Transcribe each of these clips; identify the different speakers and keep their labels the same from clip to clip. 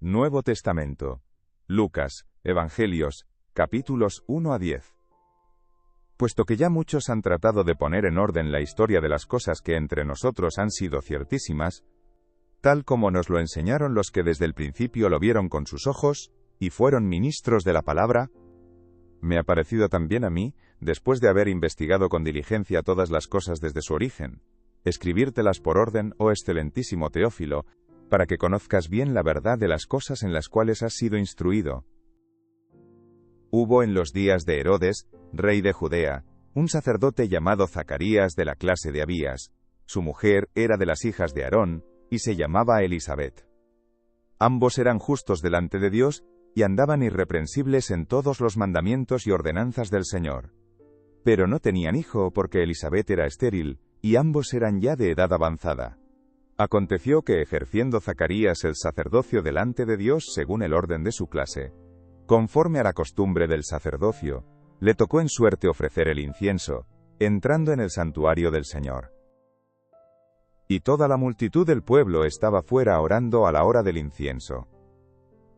Speaker 1: Nuevo Testamento. Lucas, Evangelios, capítulos 1 a 10. Puesto que ya muchos han tratado de poner en orden la historia de las cosas que entre nosotros han sido ciertísimas, tal como nos lo enseñaron los que desde el principio lo vieron con sus ojos, y fueron ministros de la palabra, me ha parecido también a mí, después de haber investigado con diligencia todas las cosas desde su origen, escribírtelas por orden, oh excelentísimo Teófilo, para que conozcas bien la verdad de las cosas en las cuales has sido instruido. Hubo en los días de Herodes, rey de Judea, un sacerdote llamado Zacarías de la clase de Abías. Su mujer era de las hijas de Aarón, y se llamaba Elisabet. Ambos eran justos delante de Dios, y andaban irreprensibles en todos los mandamientos y ordenanzas del Señor. Pero no tenían hijo porque Elisabet era estéril, y ambos eran ya de edad avanzada. Aconteció que ejerciendo Zacarías el sacerdocio delante de Dios según el orden de su clase, conforme a la costumbre del sacerdocio, le tocó en suerte ofrecer el incienso, entrando en el santuario del Señor. Y toda la multitud del pueblo estaba fuera orando a la hora del incienso.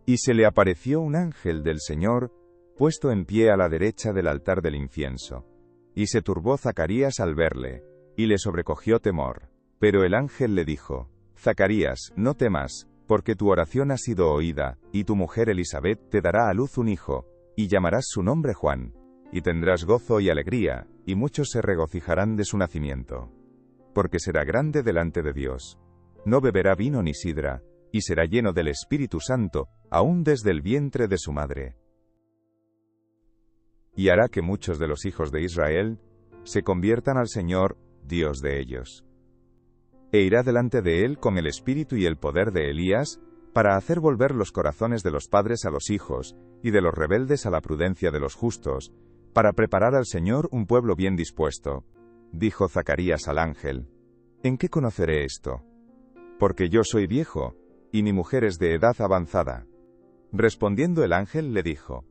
Speaker 1: Y se le apareció un ángel del Señor, puesto en pie a la derecha del altar del incienso. Y se turbó Zacarías al verle, y le sobrecogió temor. Pero el ángel le dijo: Zacarías, no temas, porque tu oración ha sido oída, y tu mujer Elisabet te dará a luz un hijo, y llamarás su nombre Juan, y tendrás gozo y alegría, y muchos se regocijarán de su nacimiento. Porque será grande delante de Dios. No beberá vino ni sidra, y será lleno del Espíritu Santo, aún desde el vientre de su madre. Y hará que muchos de los hijos de Israel se conviertan al Señor, Dios de ellos. E irá delante de él con el espíritu y el poder de Elías, para hacer volver los corazones de los padres a los hijos, y de los rebeldes a la prudencia de los justos, para preparar al Señor un pueblo bien dispuesto. Dijo Zacarías al ángel: ¿En qué conoceré esto? Porque yo soy viejo, y mi mujer es de edad avanzada. Respondiendo el ángel le dijo: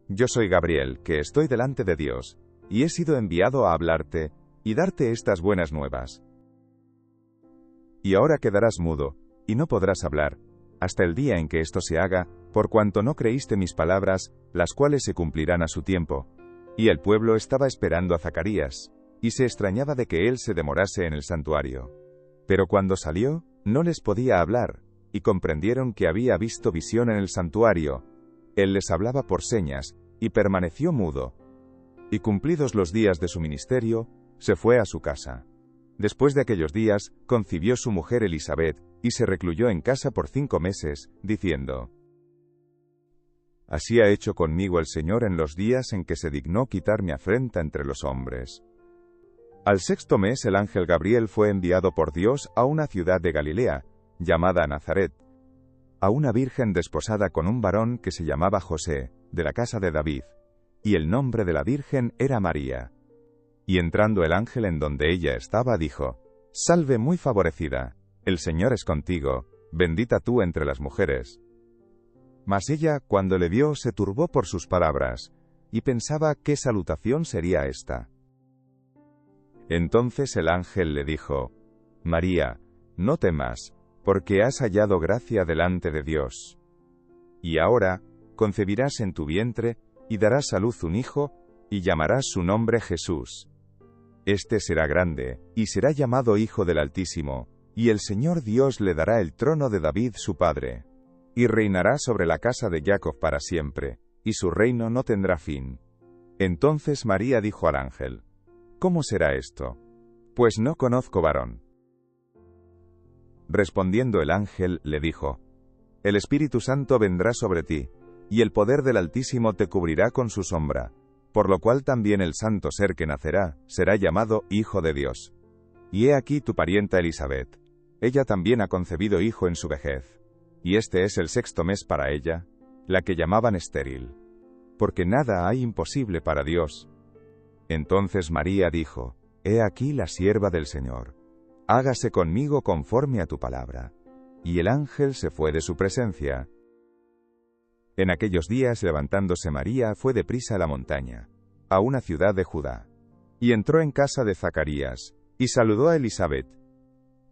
Speaker 1: Yo soy Gabriel, que estoy delante de Dios, y he sido enviado a hablarte, y darte estas buenas nuevas. Y ahora quedarás mudo, y no podrás hablar, hasta el día en que esto se haga, por cuanto no creíste mis palabras, las cuales se cumplirán a su tiempo. Y el pueblo estaba esperando a Zacarías, y se extrañaba de que él se demorase en el santuario. Pero cuando salió, no les podía hablar, y comprendieron que había visto visión en el santuario. Él les hablaba por señas, y permaneció mudo. Y cumplidos los días de su ministerio, se fue a su casa. Después de aquellos días, concibió su mujer Elisabet, y se recluyó en casa por 5 meses, diciendo: Así ha hecho conmigo el Señor en los días en que se dignó quitar mi afrenta entre los hombres. Al 6º mes el ángel Gabriel fue enviado por Dios a una ciudad de Galilea, llamada Nazaret, a una virgen desposada con un varón que se llamaba José, de la casa de David, y el nombre de la virgen era María. Y entrando el ángel en donde ella estaba, dijo: Salve muy favorecida, el Señor es contigo, bendita tú entre las mujeres. Mas ella, cuando le vio, se turbó por sus palabras, y pensaba qué salutación sería esta. Entonces el ángel le dijo: María, no temas, porque has hallado gracia delante de Dios. Y ahora, concebirás en tu vientre, y darás a luz un hijo, y llamarás su nombre Jesús. Este será grande, y será llamado Hijo del Altísimo, y el Señor Dios le dará el trono de David su padre. Y reinará sobre la casa de Jacob para siempre, y su reino no tendrá fin. Entonces María dijo al ángel: ¿Cómo será esto? Pues no conozco varón. Respondiendo el ángel, le dijo: El Espíritu Santo vendrá sobre ti, y el poder del Altísimo te cubrirá con su sombra, por lo cual también el santo ser que nacerá, será llamado Hijo de Dios. Y he aquí tu parienta Elisabet. Ella también ha concebido hijo en su vejez, y este es el 6º mes para ella, la que llamaban estéril. Porque nada hay imposible para Dios. Entonces María dijo: He aquí la sierva del Señor. Hágase conmigo conforme a tu palabra. Y el ángel se fue de su presencia. En aquellos días, levantándose María, fue deprisa a la montaña, a una ciudad de Judá. Y entró en casa de Zacarías, y saludó a Elisabet.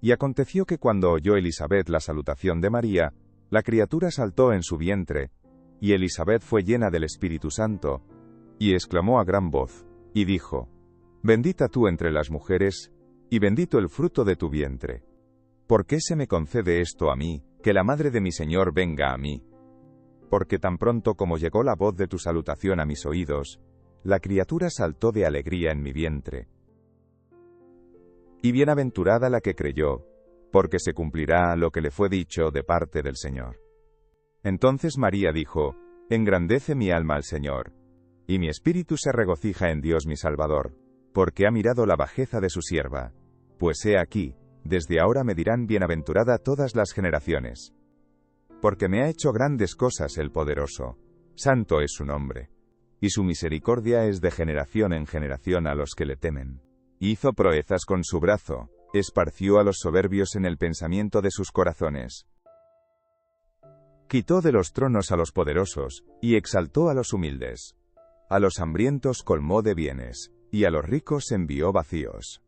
Speaker 1: Y aconteció que cuando oyó Elisabet la salutación de María, La criatura saltó en su vientre, y Elisabet fue llena del Espíritu Santo, y exclamó a gran voz, y dijo: Bendita tú entre las mujeres, y bendito el fruto de tu vientre. ¿Por qué se me concede esto a mí, que la madre de mi Señor venga a mí? Porque tan pronto como llegó la voz de tu salutación a mis oídos, la criatura saltó de alegría en mi vientre. Y bienaventurada la que creyó, porque se cumplirá lo que le fue dicho de parte del Señor. Entonces María dijo: Engrandece mi alma al Señor, y mi espíritu se regocija en Dios mi Salvador, porque ha mirado la bajeza de su sierva. Pues he aquí, desde ahora me dirán bienaventurada todas las generaciones. Porque me ha hecho grandes cosas el Poderoso, santo es su nombre, y su misericordia es de generación en generación a los que le temen. Hizo proezas con su brazo, esparció a los soberbios en el pensamiento de sus corazones. Quitó de los tronos a los poderosos, y exaltó a los humildes. A los hambrientos colmó de bienes, y a los ricos envió vacíos.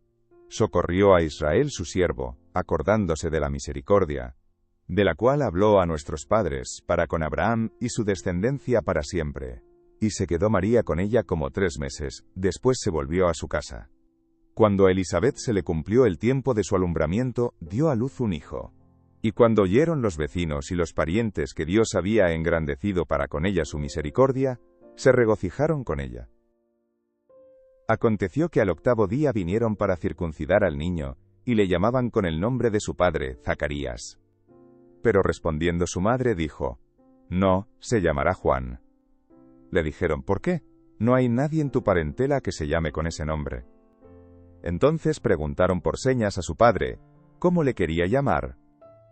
Speaker 1: Socorrió a Israel su siervo, acordándose de la misericordia, de la cual habló a nuestros padres, para con Abraham y su descendencia para siempre. Y se quedó María con ella como 3 meses, después se volvió a su casa. Cuando a Elisabet se le cumplió el tiempo de su alumbramiento, dio a luz un hijo. Y cuando oyeron los vecinos y los parientes que Dios había engrandecido para con ella su misericordia, se regocijaron con ella. Aconteció que al 8º día vinieron para circuncidar al niño, y le llamaban con el nombre de su padre, Zacarías. Pero respondiendo su madre dijo: No, se llamará Juan. Le dijeron: ¿Por qué? No hay nadie en tu parentela que se llame con ese nombre. Entonces preguntaron por señas a su padre cómo le quería llamar,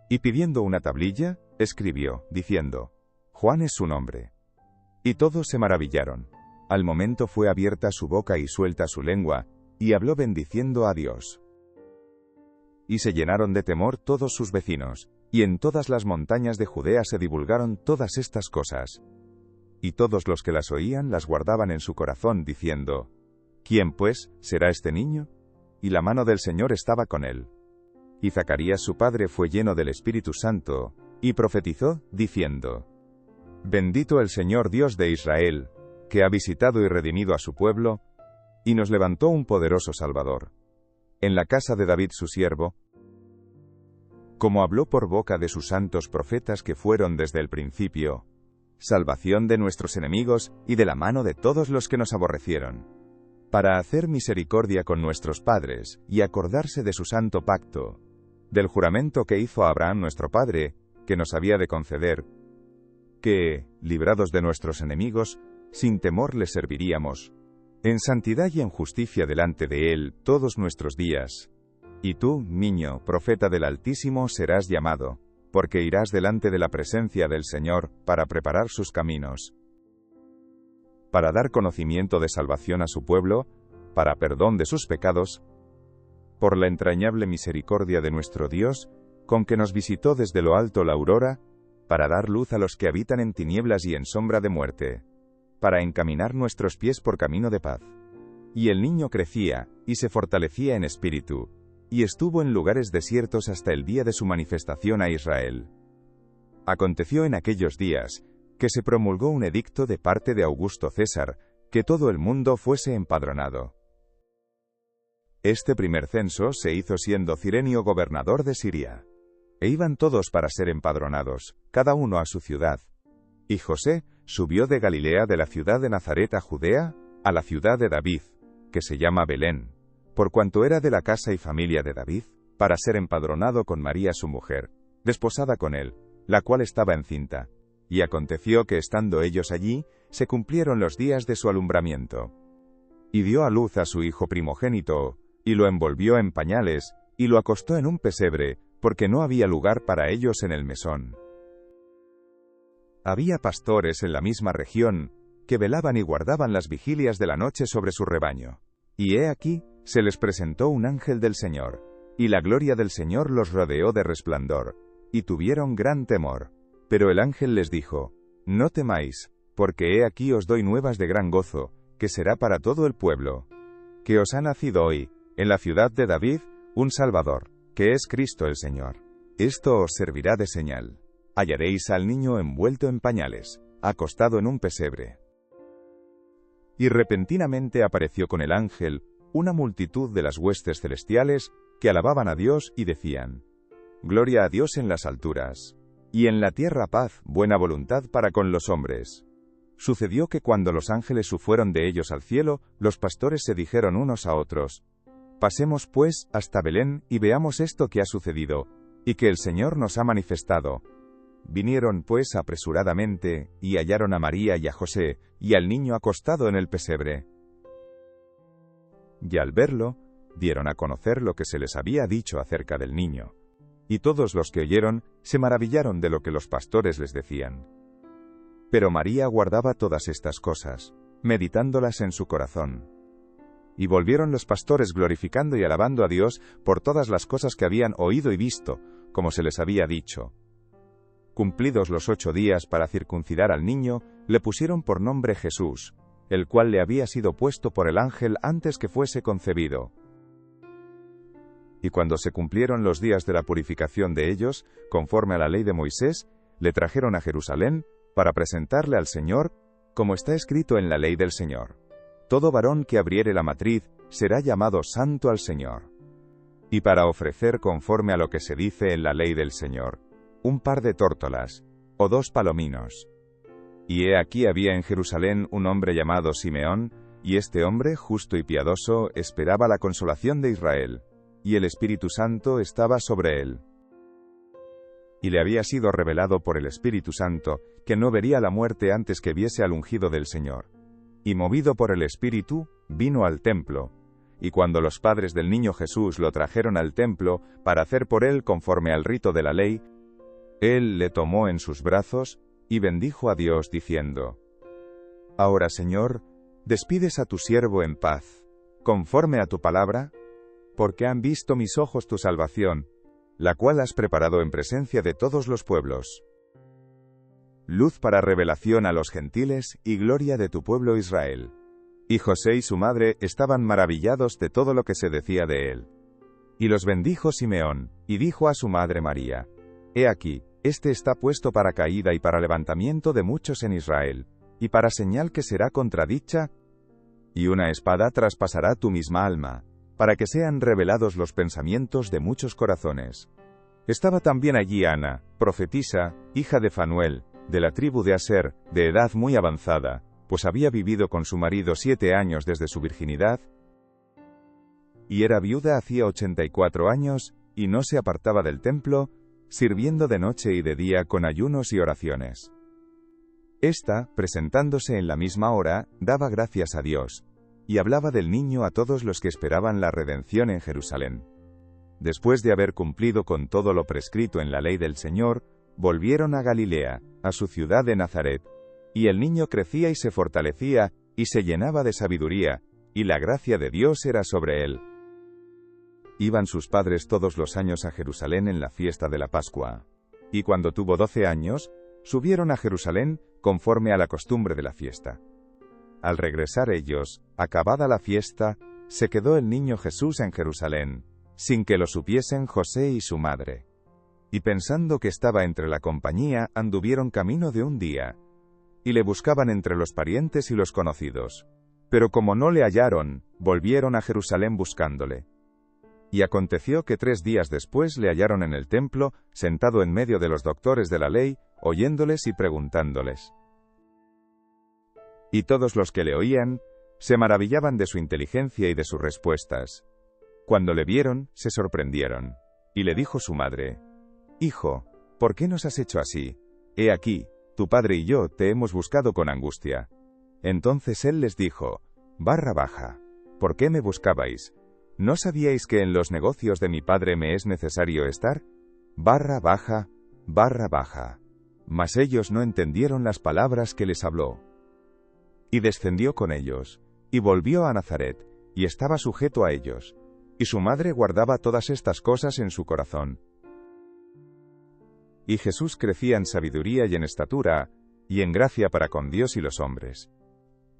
Speaker 1: y pidiendo una tablilla, escribió, diciendo: Juan es su nombre. Y todos se maravillaron. Al momento fue abierta su boca y suelta su lengua, y habló bendiciendo a Dios. Y se llenaron de temor todos sus vecinos, y en todas las montañas de Judea se divulgaron todas estas cosas. Y todos los que las oían las guardaban en su corazón, diciendo: ¿Quién, pues, será este niño? Y la mano del Señor estaba con él. Y Zacarías su padre fue lleno del Espíritu Santo, y profetizó, diciendo: Bendito el Señor Dios de Israel, que ha visitado y redimido a su pueblo, y nos levantó un poderoso Salvador, en la casa de David su siervo, como habló por boca de sus santos profetas que fueron desde el principio, salvación de nuestros enemigos y de la mano de todos los que nos aborrecieron, para hacer misericordia con nuestros padres y acordarse de su santo pacto, del juramento que hizo a Abraham nuestro padre, que nos había de conceder, que, librados de nuestros enemigos, sin temor le serviríamos, en santidad y en justicia delante de él todos nuestros días. Y tú, niño, profeta del Altísimo, serás llamado, porque irás delante de la presencia del Señor, para preparar sus caminos, para dar conocimiento de salvación a su pueblo, para perdón de sus pecados, por la entrañable misericordia de nuestro Dios, con que nos visitó desde lo alto la aurora, para dar luz a los que habitan en tinieblas y en sombra de muerte, para encaminar nuestros pies por camino de paz. Y el niño crecía, y se fortalecía en espíritu, y estuvo en lugares desiertos hasta el día de su manifestación a Israel. Aconteció en aquellos días, que se promulgó un edicto de parte de Augusto César, que todo el mundo fuese empadronado. Este primer censo se hizo siendo Cirenio gobernador de Siria. E iban todos para ser empadronados, cada uno a su ciudad. Y José subió de Galilea de la ciudad de Nazaret a Judea, a la ciudad de David, que se llama Belén, por cuanto era de la casa y familia de David, para ser empadronado con María su mujer, desposada con él, la cual estaba encinta. Y aconteció que estando ellos allí, se cumplieron los días de su alumbramiento. Y dio a luz a su hijo primogénito, y lo envolvió en pañales, y lo acostó en un pesebre, porque no había lugar para ellos en el mesón. Había pastores en la misma región, que velaban y guardaban las vigilias de la noche sobre su rebaño. Y he aquí, se les presentó un ángel del Señor, y la gloria del Señor los rodeó de resplandor, y tuvieron gran temor. Pero el ángel les dijo: No temáis, porque he aquí os doy nuevas de gran gozo, que será para todo el pueblo, que os ha nacido hoy, en la ciudad de David, un Salvador, que es Cristo el Señor. Esto os servirá de señal. hallaréis al niño envuelto en pañales, acostado en un pesebre. Y repentinamente apareció con el ángel una multitud de las huestes celestiales que alababan a Dios y decían: Gloria a Dios en las alturas, y en la tierra paz, buena voluntad para con los hombres. Sucedió que cuando los ángeles se fueron de ellos al cielo, los pastores se dijeron unos a otros: Pasemos pues hasta Belén y veamos esto que ha sucedido, y que el Señor nos ha manifestado. Vinieron pues apresuradamente, y hallaron a María y a José, y al niño acostado en el pesebre. Y al verlo, dieron a conocer lo que se les había dicho acerca del niño. Y todos los que oyeron, se maravillaron de lo que los pastores les decían. Pero María guardaba todas estas cosas, meditándolas en su corazón. Y volvieron los pastores glorificando y alabando a Dios por todas las cosas que habían oído y visto, como se les había dicho. Cumplidos los 8 días para circuncidar al niño, le pusieron por nombre Jesús, el cual le había sido puesto por el ángel antes que fuese concebido. Y cuando se cumplieron los días de la purificación de ellos, conforme a la ley de Moisés, le trajeron a Jerusalén para presentarle al Señor, como está escrito en la ley del Señor. Todo varón que abriere la matriz será llamado santo al Señor. Y para ofrecer conforme a lo que se dice en la ley del Señor, un par de tórtolas, o 2 palominos. Y he aquí había en Jerusalén un hombre llamado Simeón, y este hombre, justo y piadoso, esperaba la consolación de Israel, y el Espíritu Santo estaba sobre él. Y le había sido revelado por el Espíritu Santo, que no vería la muerte antes que viese al ungido del Señor. Y movido por el Espíritu, vino al templo. Y cuando los padres del niño Jesús lo trajeron al templo, para hacer por él conforme al rito de la ley, él le tomó en sus brazos, y bendijo a Dios diciendo: Ahora, Señor, despides a tu siervo en paz, conforme a tu palabra, porque han visto mis ojos tu salvación, la cual has preparado en presencia de todos los pueblos. Luz para revelación a los gentiles y gloria de tu pueblo Israel. Y José y su madre estaban maravillados de todo lo que se decía de él. Y los bendijo Simeón, y dijo a su madre María: He aquí, este está puesto para caída y para levantamiento de muchos en Israel, y para señal que será contradicha, y una espada traspasará tu misma alma, para que sean revelados los pensamientos de muchos corazones. Estaba también allí Ana, profetisa, hija de Fanuel, de la tribu de Aser, de edad muy avanzada, pues había vivido con su marido 7 años desde su virginidad, y era viuda hacía 84 años, y no se apartaba del templo, sirviendo de noche y de día con ayunos y oraciones. Esta, presentándose en la misma hora, daba gracias a Dios, y hablaba del niño a todos los que esperaban la redención en Jerusalén. Después de haber cumplido con todo lo prescrito en la ley del Señor, volvieron a Galilea, a su ciudad de Nazaret, y el niño crecía y se fortalecía, y se llenaba de sabiduría, y la gracia de Dios era sobre él. Iban sus padres todos los años a Jerusalén en la fiesta de la Pascua. Y cuando tuvo 12 años, subieron a Jerusalén conforme a la costumbre de la fiesta. Al regresar ellos, acabada la fiesta, se quedó el niño Jesús en Jerusalén, sin que lo supiesen José y su madre. Y pensando que estaba entre la compañía, anduvieron camino de un día, y le buscaban entre los parientes y los conocidos. Pero como no le hallaron, volvieron a Jerusalén buscándole. Y aconteció que 3 días después le hallaron en el templo, sentado en medio de los doctores de la ley, oyéndoles y preguntándoles. Y todos los que le oían, se maravillaban de su inteligencia y de sus respuestas. Cuando le vieron, se sorprendieron. Y le dijo su madre: Hijo, ¿por qué nos has hecho así? He aquí, tu padre y yo te hemos buscado con angustia. Entonces él les dijo: Barra baja, ¿por qué me buscabais? ¿No sabíais que en los negocios de mi padre me es necesario estar? Barra baja, barra baja. Mas ellos no entendieron las palabras que les habló. Y descendió con ellos, y volvió a Nazaret, y estaba sujeto a ellos. Y su madre guardaba todas estas cosas en su corazón. Y Jesús crecía en sabiduría y en estatura, y en gracia para con Dios y los hombres.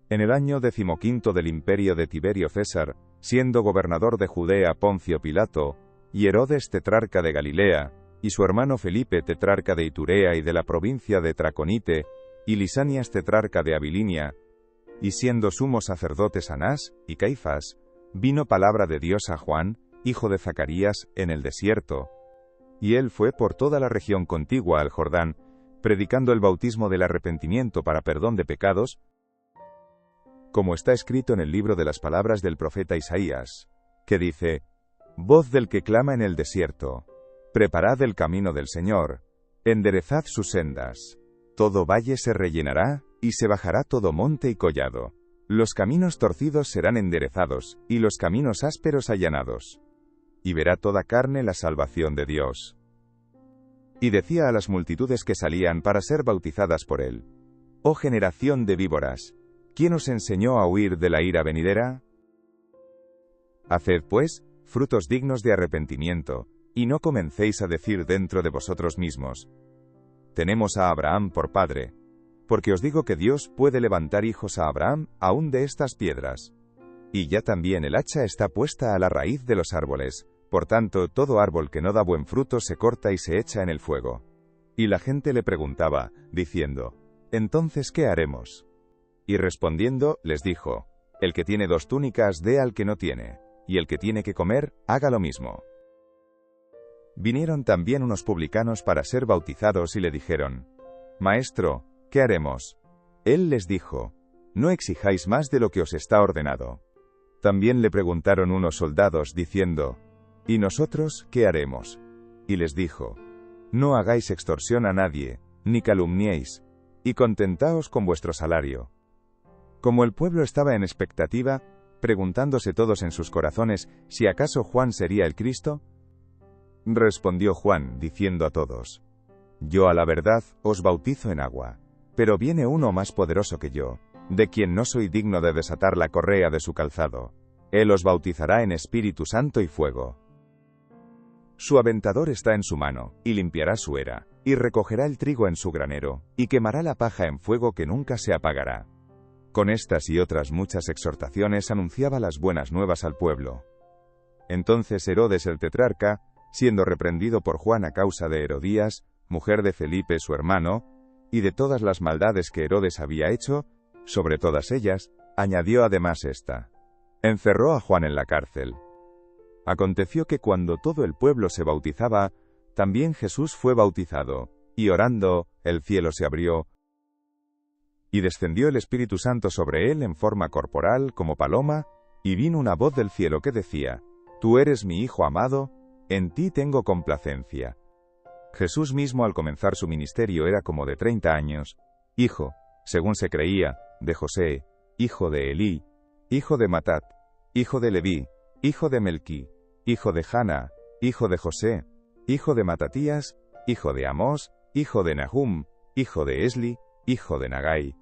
Speaker 1: En el año 15 del imperio de Tiberio César, siendo gobernador de Judea Poncio Pilato, y Herodes tetrarca de Galilea, y su hermano Felipe, tetrarca de Iturea y de la provincia de Traconite, y Lisanias, tetrarca de Abilinia, y siendo sumos sacerdotes Anás y Caifás, vino palabra de Dios a Juan, hijo de Zacarías, en el desierto. Y él fue por toda la región contigua al Jordán, predicando el bautismo del arrepentimiento para perdón de pecados, como está escrito en el libro de las palabras del profeta Isaías, que dice: Voz del que clama en el desierto, preparad el camino del Señor, enderezad sus sendas. Todo valle se rellenará, y se bajará todo monte y collado. Los caminos torcidos serán enderezados, y los caminos ásperos allanados. Y verá toda carne la salvación de Dios. Y decía a las multitudes que salían para ser bautizadas por él: Oh generación de víboras, ¿quién os enseñó a huir de la ira venidera? Haced, pues, frutos dignos de arrepentimiento, y no comencéis a decir dentro de vosotros mismos: Tenemos a Abraham por padre. Porque os digo que Dios puede levantar hijos a Abraham aún de estas piedras. Y ya también el hacha está puesta a la raíz de los árboles, por tanto todo árbol que no da buen fruto se corta y se echa en el fuego. Y la gente le preguntaba, diciendo: ¿Entonces qué haremos? Y respondiendo, les dijo: El que tiene 2 túnicas dé al que no tiene, y el que tiene que comer, haga lo mismo. Vinieron también unos publicanos para ser bautizados y le dijeron: Maestro, ¿qué haremos? Él les dijo: No exijáis más de lo que os está ordenado. También le preguntaron unos soldados, diciendo: ¿Y nosotros qué haremos? Y les dijo: No hagáis extorsión a nadie, ni calumniéis, y contentaos con vuestro salario. Como el pueblo estaba en expectativa, preguntándose todos en sus corazones si acaso Juan sería el Cristo, respondió Juan, diciendo a todos: Yo a la verdad os bautizo en agua, pero viene uno más poderoso que yo, de quien no soy digno de desatar la correa de su calzado. Él os bautizará en Espíritu Santo y fuego. Su aventador está en su mano, y limpiará su era, y recogerá el trigo en su granero, y quemará la paja en fuego que nunca se apagará. Con estas y otras muchas exhortaciones anunciaba las buenas nuevas al pueblo. Entonces Herodes el tetrarca, siendo reprendido por Juan a causa de Herodías, mujer de Felipe su hermano, y de todas las maldades que Herodes había hecho, sobre todas ellas, añadió además esta: encerró a Juan en la cárcel. Aconteció que cuando todo el pueblo se bautizaba, también Jesús fue bautizado, y orando, el cielo se abrió, y descendió el Espíritu Santo sobre él en forma corporal como paloma, y vino una voz del cielo que decía: Tú eres mi Hijo amado, en ti tengo complacencia. Jesús mismo al comenzar su ministerio era como de 30 años, hijo, según se creía, de José, hijo de Elí, hijo de Matat, hijo de Leví, hijo de Melquí, hijo de Jana, hijo de José, hijo de Matatías, hijo de Amós, hijo de Nahum, hijo de Esli, hijo de Nagai,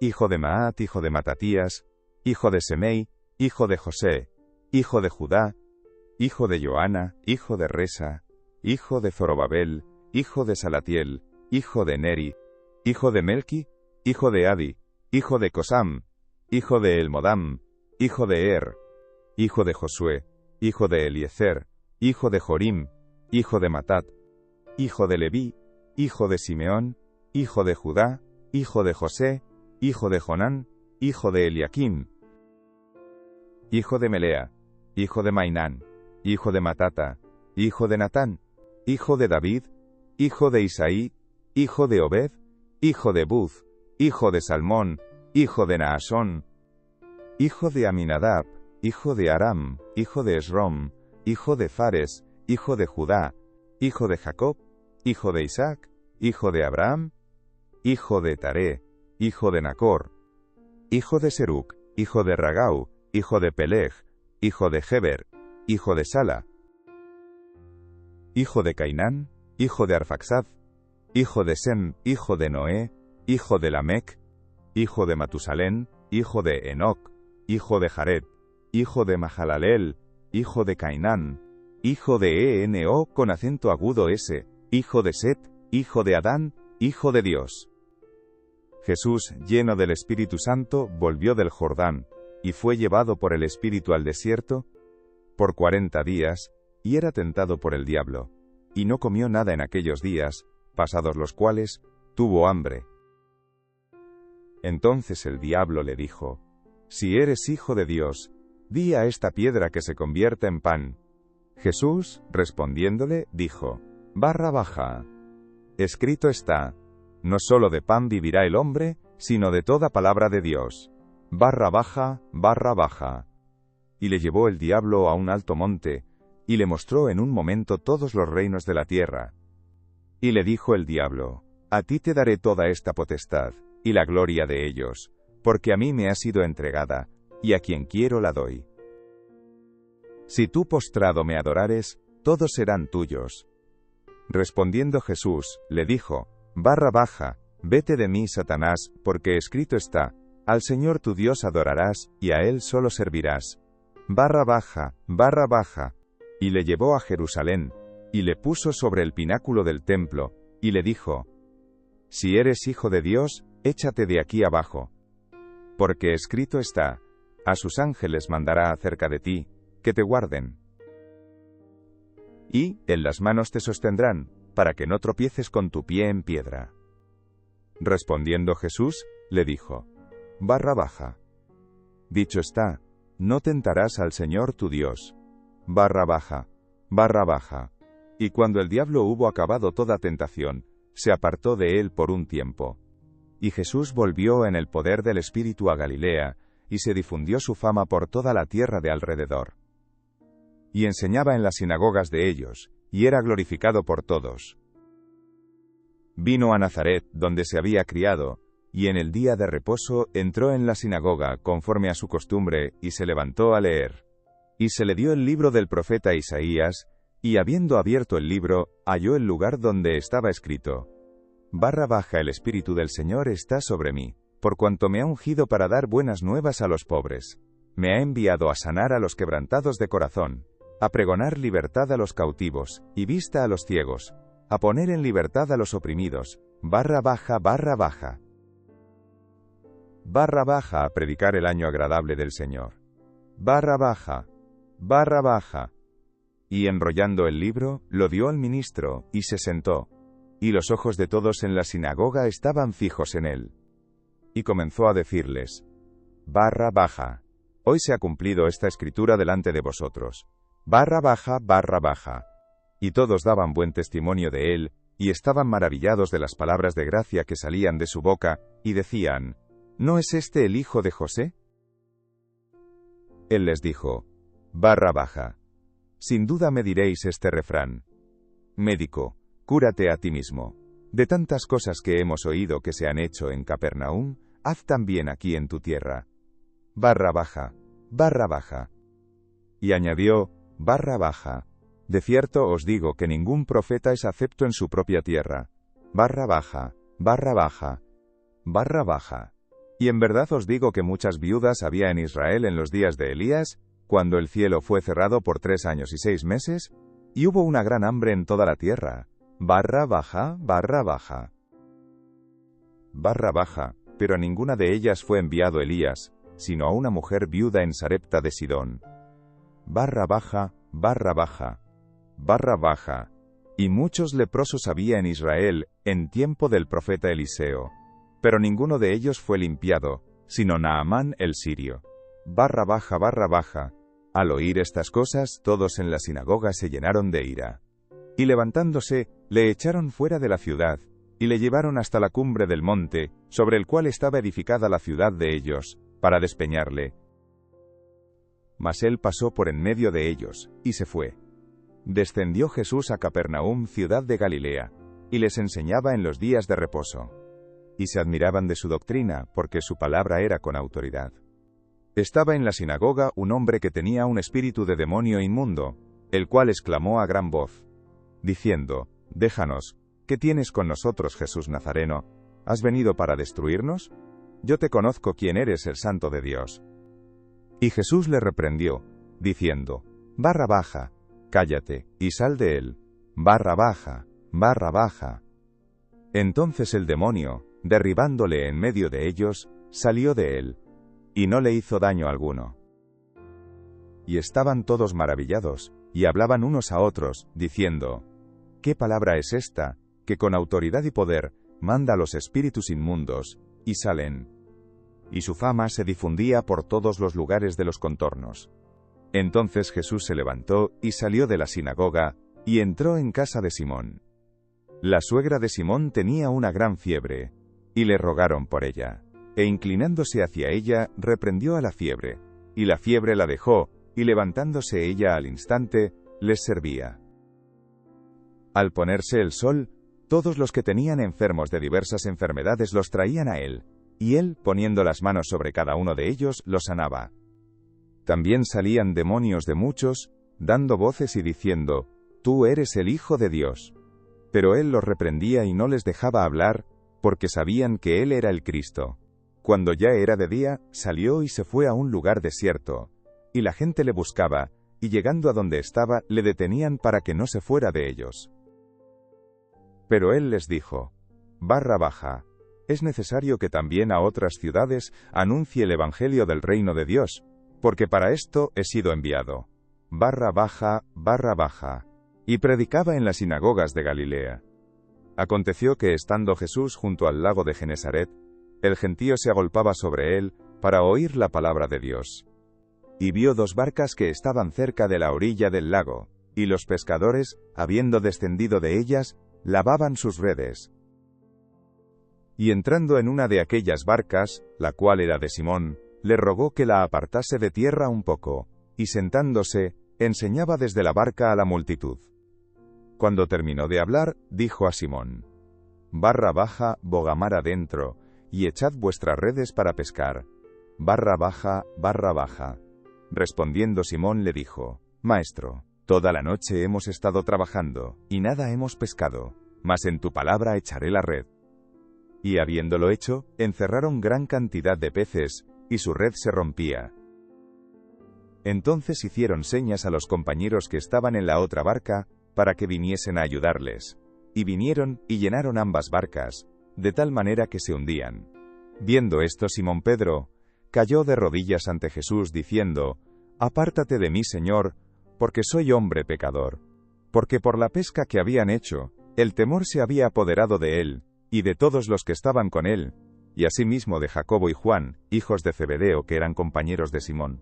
Speaker 1: hijo de Maat, hijo de Matatías, hijo de Semei, hijo de José, hijo de Judá, hijo de Joana, hijo de Resa, hijo de Zorobabel, hijo de Salatiel, hijo de Neri, hijo de Melqui, hijo de Adi, hijo de Cosam, hijo de Elmodam, hijo de Er, hijo de Josué, hijo de Eliezer, hijo de Jorim, hijo de Matat, hijo de Leví, hijo de Simeón, hijo de Judá, hijo de José, hijo de Jonán, hijo de Eliakim, hijo de Melea, hijo de Mainán, hijo de Matata, hijo de Natán, hijo de David, hijo de Isaí, hijo de Obed, hijo de Buz, hijo de Salmón, hijo de Naasón, hijo de Aminadab, hijo de Aram, hijo de Esrom, hijo de Fares, hijo de Judá, hijo de Jacob, hijo de Isaac, hijo de Abraham, hijo de Taré, hijo de Nacor, hijo de Seruc, hijo de Ragau, hijo de Peleg, hijo de Heber, hijo de Sala, hijo de Cainán, hijo de Arfaxad, hijo de Sem, hijo de Noé, hijo de Lamec, hijo de Matusalén, hijo de Enoc, hijo de Jared, hijo de Mahalalel, hijo de Cainán, hijo de Eno con acento agudo S, hijo de Set, hijo de Adán, hijo de Dios. Jesús, lleno del Espíritu Santo, volvió del Jordán, y fue llevado por el Espíritu al desierto, por 40 días, y era tentado por el diablo. y no comió nada en aquellos días, pasados los cuales, tuvo hambre. Entonces el diablo le dijo: Si eres hijo de Dios, di a esta piedra que se convierta en pan. Jesús, respondiéndole, dijo: Barra baja. Escrito está: No solo de pan vivirá el hombre, sino de toda palabra de Dios. Barra baja, barra baja. Y le llevó el diablo a un alto monte, y le mostró en un momento todos los reinos de la tierra. Y le dijo el diablo: A ti te daré toda esta potestad, y la gloria de ellos, porque a mí me ha sido entregada, y a quien quiero la doy. Si tú postrado me adorares, todos serán tuyos. Respondiendo Jesús, le dijo: Barra baja, vete de mí, Satanás, porque escrito está: Al Señor tu Dios adorarás, y a Él solo servirás. Barra baja, barra baja. Y le llevó a Jerusalén, y le puso sobre el pináculo del templo, y le dijo: Si eres hijo de Dios, échate de aquí abajo. Porque escrito está: A sus ángeles mandará acerca de ti, que te guarden. Y en las manos te sostendrán, para que no tropieces con tu pie en piedra. Respondiendo Jesús, le dijo: Barra baja. Dicho está: No tentarás al Señor tu Dios. Barra baja, barra baja. Y cuando el diablo hubo acabado toda tentación, se apartó de él por un tiempo. Y Jesús volvió en el poder del Espíritu a Galilea, y se difundió su fama por toda la tierra de alrededor. Y enseñaba en las sinagogas de ellos, y era glorificado por todos. Vino a Nazaret, donde se había criado, y en el día de reposo entró en la sinagoga, conforme a su costumbre, y se levantó a leer. Y se le dio el libro del profeta Isaías, y habiendo abierto el libro, halló el lugar donde estaba escrito: Barra baja, el Espíritu del Señor está sobre mí, por cuanto me ha ungido para dar buenas nuevas a los pobres. Me ha enviado a sanar a los quebrantados de corazón, a pregonar libertad a los cautivos, y vista a los ciegos, a poner en libertad a los oprimidos. Barra baja, barra baja. Barra baja, a predicar el año agradable del Señor. Barra baja, barra baja. Y enrollando el libro, lo dio al ministro, y se sentó. Y los ojos de todos en la sinagoga estaban fijos en él. Y comenzó a decirles: Barra baja. Hoy se ha cumplido esta escritura delante de vosotros. Barra baja, barra baja. Y todos daban buen testimonio de él, y estaban maravillados de las palabras de gracia que salían de su boca, y decían: ¿No es este el hijo de José? Él les dijo: Barra baja. Sin duda me diréis este refrán: Médico, cúrate a ti mismo. De tantas cosas que hemos oído que se han hecho en Capernaum, haz también aquí en tu tierra. Barra baja, barra baja. Y añadió: Barra baja. De cierto os digo que ningún profeta es acepto en su propia tierra. Barra baja, barra baja, barra baja. Y en verdad os digo que muchas viudas había en Israel en los días de Elías, cuando el cielo fue cerrado por 3 años y 6 meses, y hubo una gran hambre en toda la tierra. Barra baja, barra baja. Barra baja, pero a ninguna de ellas fue enviado Elías, sino a una mujer viuda en Sarepta de Sidón. Barra baja, barra baja, barra baja. Y muchos leprosos había en Israel, en tiempo del profeta Eliseo. Pero ninguno de ellos fue limpiado, sino Naamán el sirio. Barra baja, barra baja. Al oír estas cosas, todos en la sinagoga se llenaron de ira. Y levantándose, le echaron fuera de la ciudad, y le llevaron hasta la cumbre del monte, sobre el cual estaba edificada la ciudad de ellos, para despeñarle. Mas él pasó por en medio de ellos, y se fue. Descendió Jesús a Capernaum, ciudad de Galilea, y les enseñaba en los días de reposo. Y se admiraban de su doctrina, porque su palabra era con autoridad. Estaba en la sinagoga un hombre que tenía un espíritu de demonio inmundo, el cual exclamó a gran voz, diciendo: Déjanos, ¿qué tienes con nosotros, Jesús Nazareno? ¿Has venido para destruirnos? Yo te conozco quién eres, el Santo de Dios. Y Jesús le reprendió, diciendo: Barra baja, cállate, y sal de él. Barra baja, barra baja. Entonces el demonio, derribándole en medio de ellos, salió de él, y no le hizo daño alguno. Y estaban todos maravillados, y hablaban unos a otros, diciendo: ¿qué palabra es esta, que con autoridad y poder, manda a los espíritus inmundos, y salen? Y su fama se difundía por todos los lugares de los contornos. Entonces Jesús se levantó, y salió de la sinagoga, y entró en casa de Simón. La suegra de Simón tenía una gran fiebre, y le rogaron por ella. E inclinándose hacia ella, reprendió a la fiebre, y la fiebre la dejó, y levantándose ella al instante, les servía. Al ponerse el sol, todos los que tenían enfermos de diversas enfermedades los traían a él, y él, poniendo las manos sobre cada uno de ellos, los sanaba. También salían demonios de muchos, dando voces y diciendo, «Tú eres el Hijo de Dios». Pero él los reprendía y no les dejaba hablar, porque sabían que él era el Cristo. Cuando ya era de día, salió y se fue a un lugar desierto, y la gente le buscaba, y llegando a donde estaba, le detenían para que no se fuera de ellos. Pero él les dijo, «Barra baja, es necesario que también a otras ciudades anuncie el Evangelio del reino de Dios, porque para esto he sido enviado». Barra baja, y predicaba en las sinagogas de Galilea. Aconteció que estando Jesús junto al lago de Genesaret, el gentío se agolpaba sobre él, para oír la palabra de Dios. Y vio 2 barcas que estaban cerca de la orilla del lago, y los pescadores, habiendo descendido de ellas, lavaban sus redes. Y entrando en una de aquellas barcas, la cual era de Simón, le rogó que la apartase de tierra un poco, y sentándose, enseñaba desde la barca a la multitud. Cuando terminó de hablar, dijo a Simón, «Barra baja, bogamar adentro, y echad vuestras redes para pescar». Barra baja. Respondiendo Simón le dijo, «Maestro, toda la noche hemos estado trabajando, y nada hemos pescado, mas en tu palabra echaré la red». Y habiéndolo hecho, encerraron gran cantidad de peces, y su red se rompía. Entonces hicieron señas a los compañeros que estaban en la otra barca, para que viniesen a ayudarles. Y vinieron, y llenaron ambas barcas, de tal manera que se hundían. Viendo esto Simón Pedro, cayó de rodillas ante Jesús diciendo, «Apártate de mí, Señor, porque soy hombre pecador». Porque por la pesca que habían hecho, el temor se había apoderado de él, y de todos los que estaban con él, y asimismo de Jacobo y Juan, hijos de Zebedeo que eran compañeros de Simón.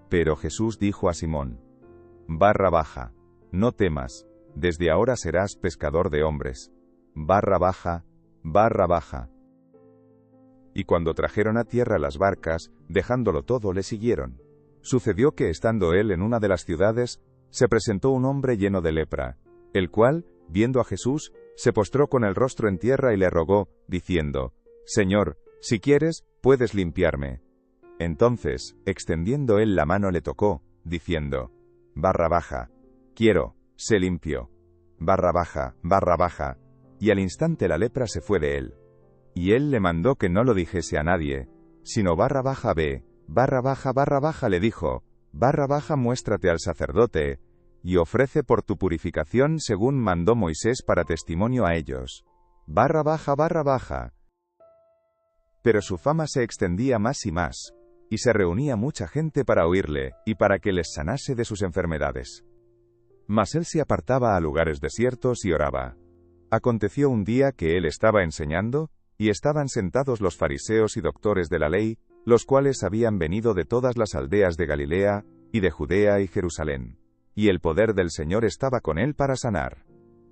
Speaker 1: Pero Jesús dijo a Simón, «Barra baja, no temas, desde ahora serás pescador de hombres». Barra baja. Y cuando trajeron a tierra las barcas, dejándolo todo le siguieron. Sucedió que estando él en una de las ciudades, se presentó un hombre lleno de lepra, el cual, viendo a Jesús, se postró con el rostro en tierra y le rogó, diciendo, «Señor, si quieres, puedes limpiarme». Entonces, extendiendo él la mano le tocó, diciendo, «Barra baja, quiero, sé limpio». Barra baja, y al instante la lepra se fue de él. Y él le mandó que no lo dijese a nadie, sino barra baja ve, barra baja le dijo, barra baja muéstrate al sacerdote, y ofrece por tu purificación según mandó Moisés para testimonio a ellos. Barra baja. Pero su fama se extendía más y más, y se reunía mucha gente para oírle, y para que les sanase de sus enfermedades. Mas él se apartaba a lugares desiertos y oraba. Aconteció un día que él estaba enseñando, y estaban sentados los fariseos y doctores de la ley, los cuales habían venido de todas las aldeas de Galilea, y de Judea y Jerusalén. Y el poder del Señor estaba con él para sanar.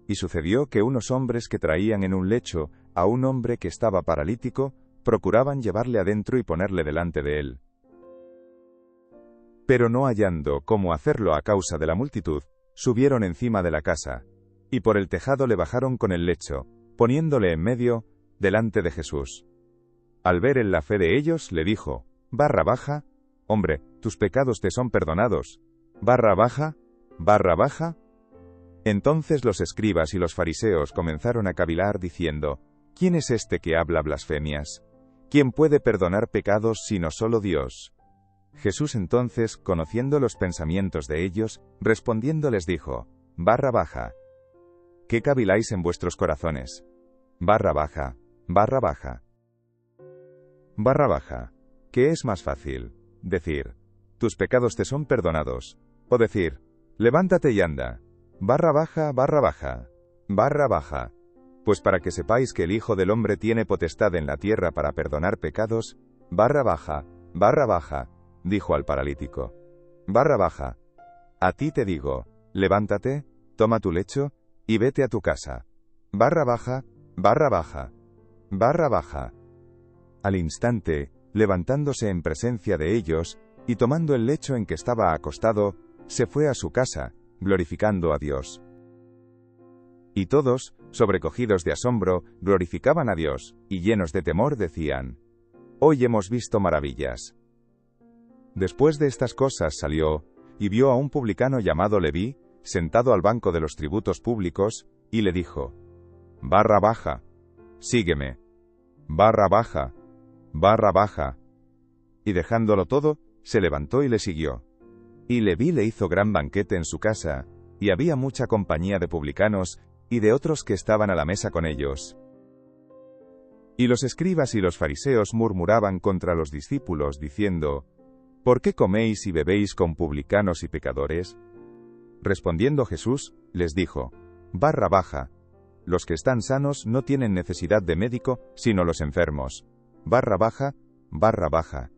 Speaker 1: Y sucedió que unos hombres que traían en un lecho a un hombre que estaba paralítico, procuraban llevarle adentro y ponerle delante de él. Pero no hallando cómo hacerlo a causa de la multitud, subieron encima de la casa, y por el tejado le bajaron con el lecho, poniéndole en medio, delante de Jesús. Al ver en la fe de ellos, le dijo, barra baja, hombre, tus pecados te son perdonados. Barra baja. Entonces los escribas y los fariseos comenzaron a cavilar diciendo, ¿quién es este que habla blasfemias? ¿Quién puede perdonar pecados sino solo Dios? Jesús entonces, conociendo los pensamientos de ellos, respondiendo les dijo, barra baja. ¿Qué caviláis en vuestros corazones? Barra baja. ¿Qué es más fácil? Decir, tus pecados te son perdonados, o decir, levántate y anda. Barra baja. Barra baja. Pues para que sepáis que el Hijo del Hombre tiene potestad en la tierra para perdonar pecados, barra baja, dijo al paralítico. Barra baja. A ti te digo, levántate, toma tu lecho, y vete a tu casa. Barra baja, barra baja. Barra baja. Al instante, levantándose en presencia de ellos, y tomando el lecho en que estaba acostado, se fue a su casa, glorificando a Dios. Y todos, sobrecogidos de asombro, glorificaban a Dios, y llenos de temor decían: Hoy hemos visto maravillas. Después de estas cosas salió, y vio a un publicano llamado Leví, sentado al banco de los tributos públicos, y le dijo: Barra baja, sígueme. Barra baja, barra baja. Y dejándolo todo, se levantó y le siguió. Y Leví le hizo gran banquete en su casa, y había mucha compañía de publicanos, y de otros que estaban a la mesa con ellos. Y los escribas y los fariseos murmuraban contra los discípulos, diciendo: ¿Por qué coméis y bebéis con publicanos y pecadores? Respondiendo Jesús, les dijo: Barra baja. Los que están sanos no tienen necesidad de médico, sino los enfermos. Barra baja, barra baja.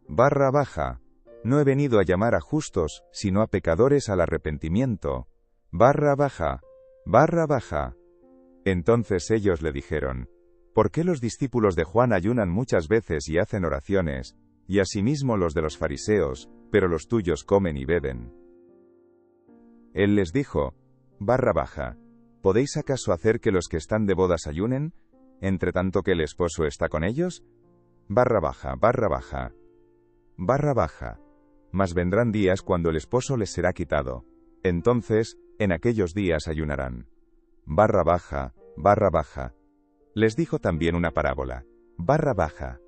Speaker 1: Barra baja. No he venido a llamar a justos, sino a pecadores al arrepentimiento. Barra baja, barra baja. Entonces ellos le dijeron: ¿Por qué los discípulos de Juan ayunan muchas veces y hacen oraciones, y asimismo los de los fariseos, pero los tuyos comen y beben? Él les dijo: Barra baja. ¿Podéis acaso hacer que los que están de bodas ayunen, entre tanto que el esposo está con ellos? Barra baja, barra baja. Barra baja. Mas vendrán días cuando el esposo les será quitado. Entonces, en aquellos días ayunarán. Barra baja, barra baja. Les dijo también una parábola. Barra baja.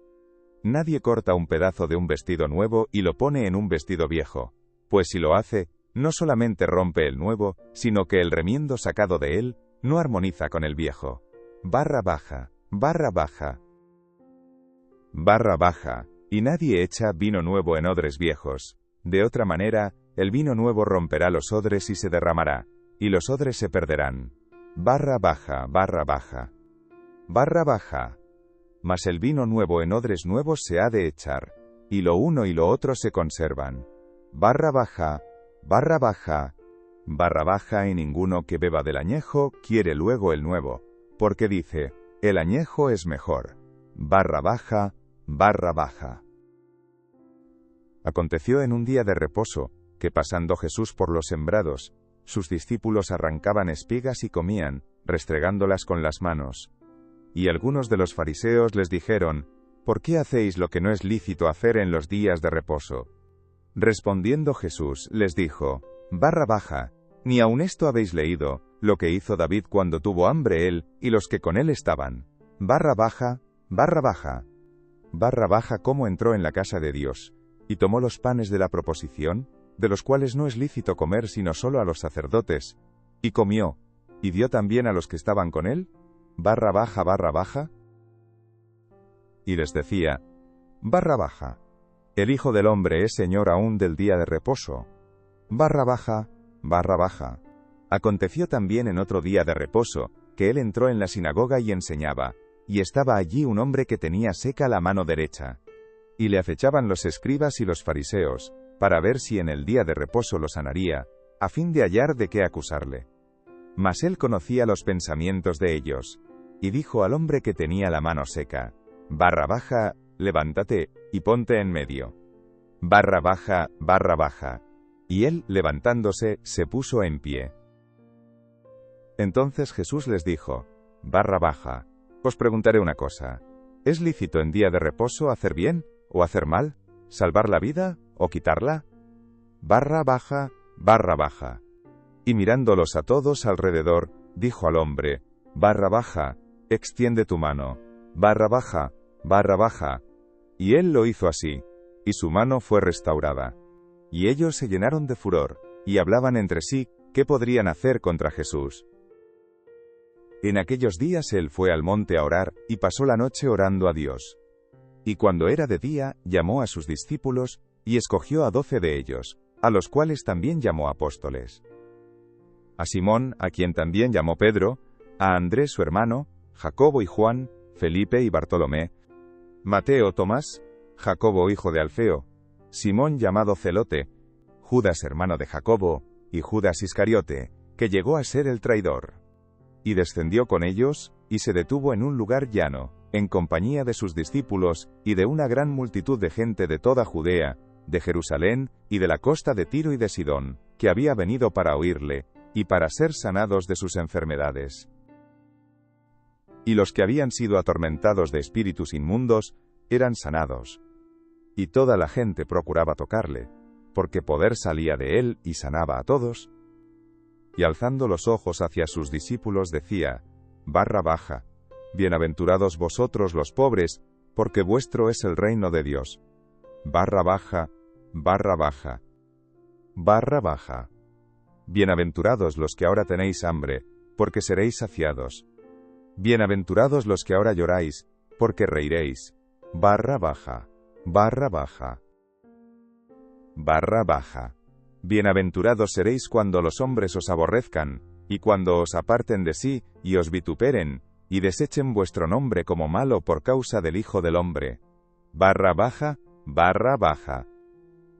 Speaker 1: Nadie corta un pedazo de un vestido nuevo y lo pone en un vestido viejo, pues si lo hace, no solamente rompe el nuevo, sino que el remiendo sacado de él no armoniza con el viejo. Barra baja, barra baja. Barra baja. Y nadie echa vino nuevo en odres viejos. De otra manera, el vino nuevo romperá los odres y se derramará, y los odres se perderán. Barra baja, barra baja. Barra baja. Mas el vino nuevo en odres nuevos se ha de echar, y lo uno y lo otro se conservan. Barra baja, barra baja. Barra baja, y ninguno que beba del añejo quiere luego el nuevo, porque dice: el añejo es mejor. Barra baja, barra baja. Aconteció en un día de reposo, que pasando Jesús por los sembrados, sus discípulos arrancaban espigas y comían, restregándolas con las manos. Y algunos de los fariseos les dijeron: ¿Por qué hacéis lo que no es lícito hacer en los días de reposo? Respondiendo Jesús, les dijo: Barra baja, ni aun esto habéis leído, lo que hizo David cuando tuvo hambre él, y los que con él estaban. Barra baja, barra baja. Barra baja cómo entró en la casa de Dios, y tomó los panes de la proposición, de los cuales no es lícito comer sino solo a los sacerdotes, y comió, y dio también a los que estaban con él. Barra baja, barra baja. Y les decía: Barra baja. El Hijo del Hombre es Señor aún del día de reposo. Barra baja, barra baja. Aconteció también en otro día de reposo, que él entró en la sinagoga y enseñaba, y estaba allí un hombre que tenía seca la mano derecha. Y le acechaban los escribas y los fariseos, para ver si en el día de reposo lo sanaría, a fin de hallar de qué acusarle. Mas él conocía los pensamientos de ellos, y dijo al hombre que tenía la mano seca: Barra baja, levántate, y ponte en medio. Barra baja, barra baja. Y él, levantándose, se puso en pie. Entonces Jesús les dijo: Barra baja. Os preguntaré una cosa: ¿es lícito en día de reposo hacer bien, o hacer mal? ¿Salvar la vida, o quitarla? Barra baja, barra baja. Y mirándolos a todos alrededor, dijo al hombre: Barra baja, extiende tu mano. Barra baja, barra baja. Y él lo hizo así, y su mano fue restaurada. Y ellos se llenaron de furor, y hablaban entre sí, ¿qué podrían hacer contra Jesús? En aquellos días él fue al monte a orar, y pasó la noche orando a Dios. Y cuando era de día, llamó a sus discípulos, y escogió a 12 de ellos, a los cuales también llamó apóstoles. A Simón, a quien también llamó Pedro, a Andrés su hermano, Jacobo y Juan, Felipe y Bartolomé, Mateo, Tomás, Jacobo hijo de Alfeo, Simón llamado Celote, Judas hermano de Jacobo, y Judas Iscariote, que llegó a ser el traidor. Y descendió con ellos, y se detuvo en un lugar llano, en compañía de sus discípulos, y de una gran multitud de gente de toda Judea, de Jerusalén, y de la costa de Tiro y de Sidón, que había venido para oírle, y para ser sanados de sus enfermedades. Y los que habían sido atormentados de espíritus inmundos, eran sanados. Y toda la gente procuraba tocarle, porque poder salía de él y sanaba a todos. Y alzando los ojos hacia sus discípulos decía, barra baja, bienaventurados vosotros los pobres, porque vuestro es el reino de Dios. Barra baja, barra baja, barra baja. Bienaventurados los que ahora tenéis hambre, porque seréis saciados. Bienaventurados los que ahora lloráis, porque reiréis. Barra baja, barra baja, barra baja. Bienaventurados seréis cuando los hombres os aborrezcan, y cuando os aparten de sí, y os vituperen, y desechen vuestro nombre como malo por causa del Hijo del Hombre. Barra baja, barra baja.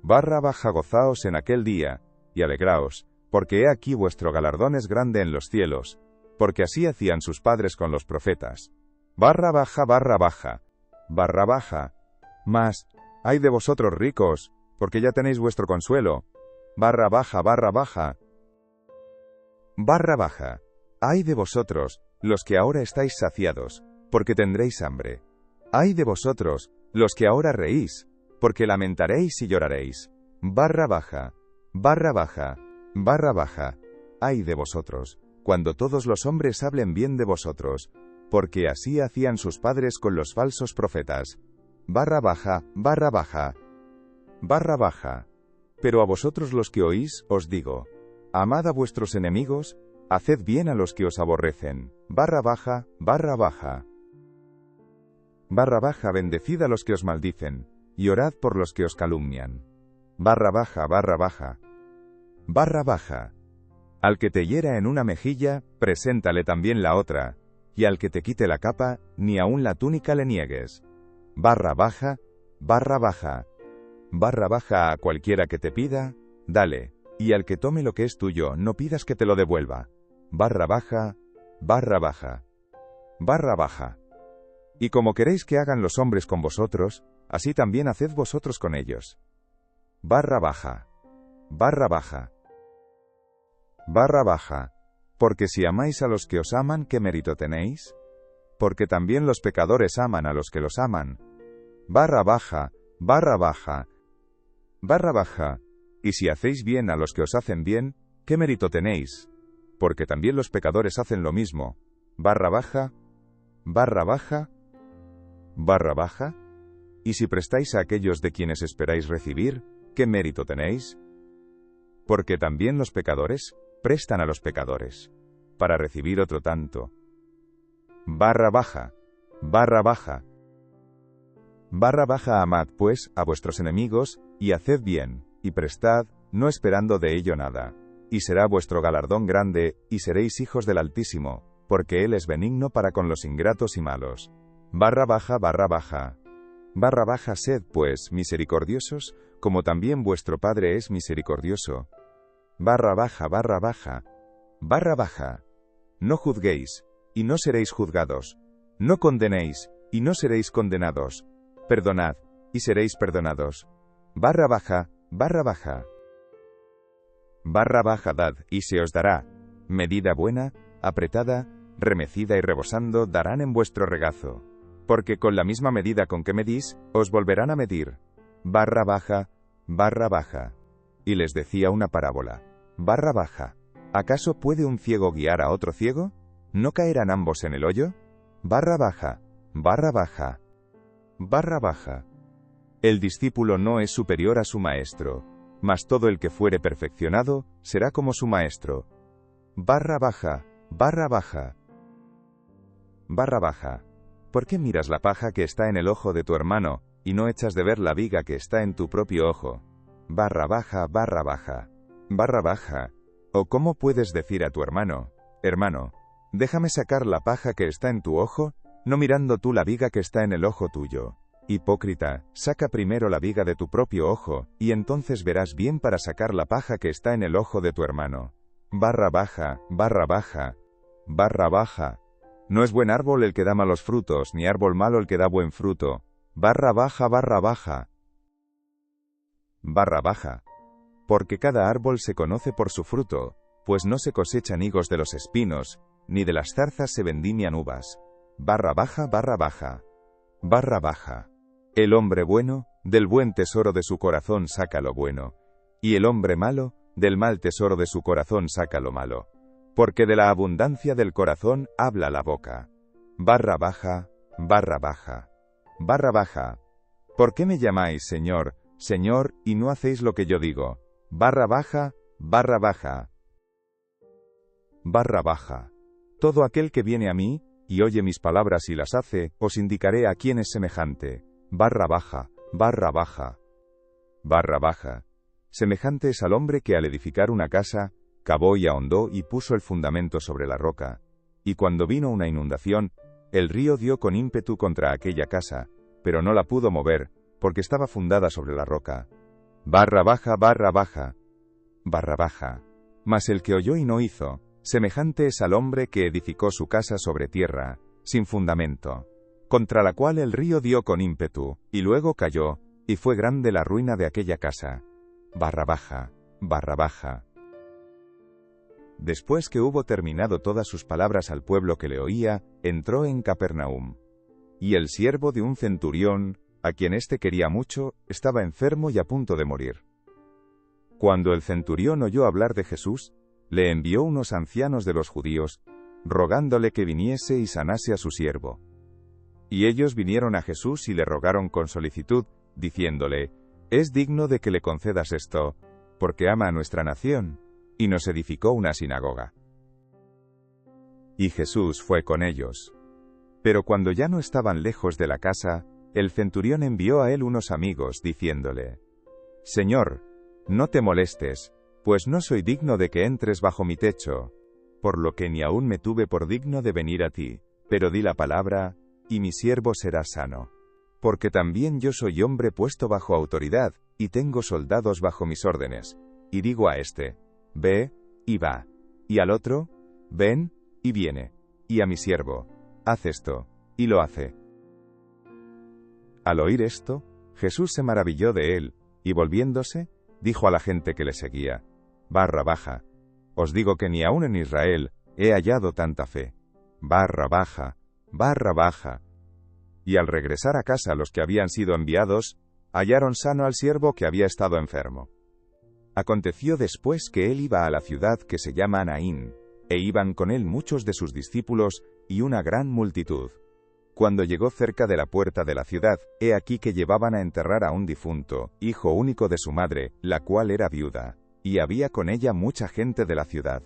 Speaker 1: Barra baja, gozaos en aquel día, y alegraos, porque he aquí vuestro galardón es grande en los cielos, porque así hacían sus padres con los profetas. Barra baja, barra baja. Barra baja. Mas, ay de vosotros ricos, porque ya tenéis vuestro consuelo. Barra baja, barra baja. Barra baja. Ay de vosotros, los que ahora estáis saciados, porque tendréis hambre. Ay de vosotros, los que ahora reís, porque lamentaréis y lloraréis. Barra baja. Barra baja. Barra baja. Ay de vosotros, cuando todos los hombres hablen bien de vosotros, porque así hacían sus padres con los falsos profetas. Barra baja, barra baja. Barra baja. Pero a vosotros los que oís, os digo, amad a vuestros enemigos, haced bien a los que os aborrecen. Barra baja, barra baja. Barra baja, bendecid a los que os maldicen, y orad por los que os calumnian. Barra baja, barra baja. Barra baja. Al que te hiera en una mejilla, preséntale también la otra, y al que te quite la capa, ni aun la túnica le niegues. Barra baja, barra baja. Barra baja, a cualquiera que te pida, dale, y al que tome lo que es tuyo, no pidas que te lo devuelva. Barra baja, barra baja. Barra baja. Y como queréis que hagan los hombres con vosotros, así también haced vosotros con ellos. Barra baja. Barra baja. Barra baja. Porque si amáis a los que os aman, ¿qué mérito tenéis? Porque también los pecadores aman a los que los aman. Barra baja, barra baja. Barra baja. Y si hacéis bien a los que os hacen bien, ¿qué mérito tenéis? Porque también los pecadores hacen lo mismo. Barra baja, barra baja, barra baja. Y si prestáis a aquellos de quienes esperáis recibir, ¿qué mérito tenéis? Porque también los pecadores prestan a los pecadores, para recibir otro tanto. Barra baja, barra baja. Barra baja, amad pues a vuestros enemigos, y haced bien, y prestad, no esperando de ello nada. Y será vuestro galardón grande, y seréis hijos del Altísimo, porque Él es benigno para con los ingratos y malos. Barra baja, barra baja. Barra baja, sed pues misericordiosos, como también vuestro Padre es misericordioso. Barra baja, barra baja. Barra baja. No juzguéis, y no seréis juzgados. No condenéis, y no seréis condenados. Perdonad, y seréis perdonados. Barra baja, barra baja. Barra baja, dad, y se os dará. Medida buena, apretada, remecida y rebosando darán en vuestro regazo. Porque con la misma medida con que medís, os volverán a medir. Barra baja, barra baja. Y les decía una parábola. Barra baja. ¿Acaso puede un ciego guiar a otro ciego? ¿No caerán ambos en el hoyo? Barra baja, barra baja. Barra baja. El discípulo no es superior a su maestro, mas todo el que fuere perfeccionado, será como su maestro. Barra baja, barra baja. Barra baja. ¿Por qué miras la paja que está en el ojo de tu hermano, y no echas de ver la viga que está en tu propio ojo? Barra baja, barra baja. Barra baja. ¿O cómo puedes decir a tu hermano, hermano, Déjame sacar la paja que está en tu ojo, no mirando tú la viga que está en el ojo tuyo. Hipócrita, saca primero la viga de tu propio ojo, y entonces verás bien para sacar la paja que está en el ojo de tu hermano. Barra baja, barra baja, barra baja. No es buen árbol el que da malos frutos, ni árbol malo el que da buen fruto. Barra baja, barra baja. Barra baja. Porque cada árbol se conoce por su fruto, pues no se cosechan higos de los espinos, ni de las zarzas se vendimian uvas. Barra baja, barra baja. Barra baja. El hombre bueno, del buen tesoro de su corazón saca lo bueno, y el hombre malo, del mal tesoro de su corazón saca lo malo. Porque de la abundancia del corazón habla la boca. Barra baja, barra baja. Barra baja. ¿Por qué me llamáis Señor, Señor, y no hacéis lo que yo digo? Barra baja, barra baja. Barra baja. Todo aquel que viene a mí, y oye mis palabras y las hace, os indicaré a quién es semejante. Barra baja, barra baja. Barra baja. Semejante es al hombre que al edificar una casa, cavó y ahondó y puso el fundamento sobre la roca. Y cuando vino una inundación, el río dio con ímpetu contra aquella casa, pero no la pudo mover, porque estaba fundada sobre la roca. Barra baja, barra baja. Barra baja. Mas el que oyó y no hizo, semejante es al hombre que edificó su casa sobre tierra, sin fundamento, contra la cual el río dio con ímpetu, y luego cayó, y fue grande la ruina de aquella casa. Barra baja, barra baja. Después que hubo terminado todas sus palabras al pueblo que le oía, entró en Capernaum. Y el siervo de un centurión, a quien éste quería mucho, estaba enfermo y a punto de morir. Cuando el centurión oyó hablar de Jesús, le envió unos ancianos de los judíos, rogándole que viniese y sanase a su siervo. Y ellos vinieron a Jesús y le rogaron con solicitud, diciéndole, «Es digno de que le concedas esto, porque ama a nuestra nación», y nos edificó una sinagoga. Y Jesús fue con ellos. Pero cuando ya no estaban lejos de la casa, el centurión envió a él unos amigos, diciéndole, «Señor, no te molestes, pues no soy digno de que entres bajo mi techo, por lo que ni aún me tuve por digno de venir a ti, pero di la palabra, y mi siervo será sano. Porque también yo soy hombre puesto bajo autoridad, y tengo soldados bajo mis órdenes, y digo a este, ve, y va, y al otro, ven, y viene, y a mi siervo, haz esto, y lo hace». Al oír esto, Jesús se maravilló de él, y volviéndose, dijo a la gente que le seguía, barra baja, os digo que ni aun en Israel he hallado tanta fe. Barra baja, barra baja. Y al regresar a casa los que habían sido enviados, hallaron sano al siervo que había estado enfermo. Aconteció después que él iba a la ciudad que se llama Naín, e iban con él muchos de sus discípulos y una gran multitud. Cuando llegó cerca de la puerta de la ciudad, he aquí que llevaban a enterrar a un difunto, hijo único de su madre, la cual era viuda, y había con ella mucha gente de la ciudad.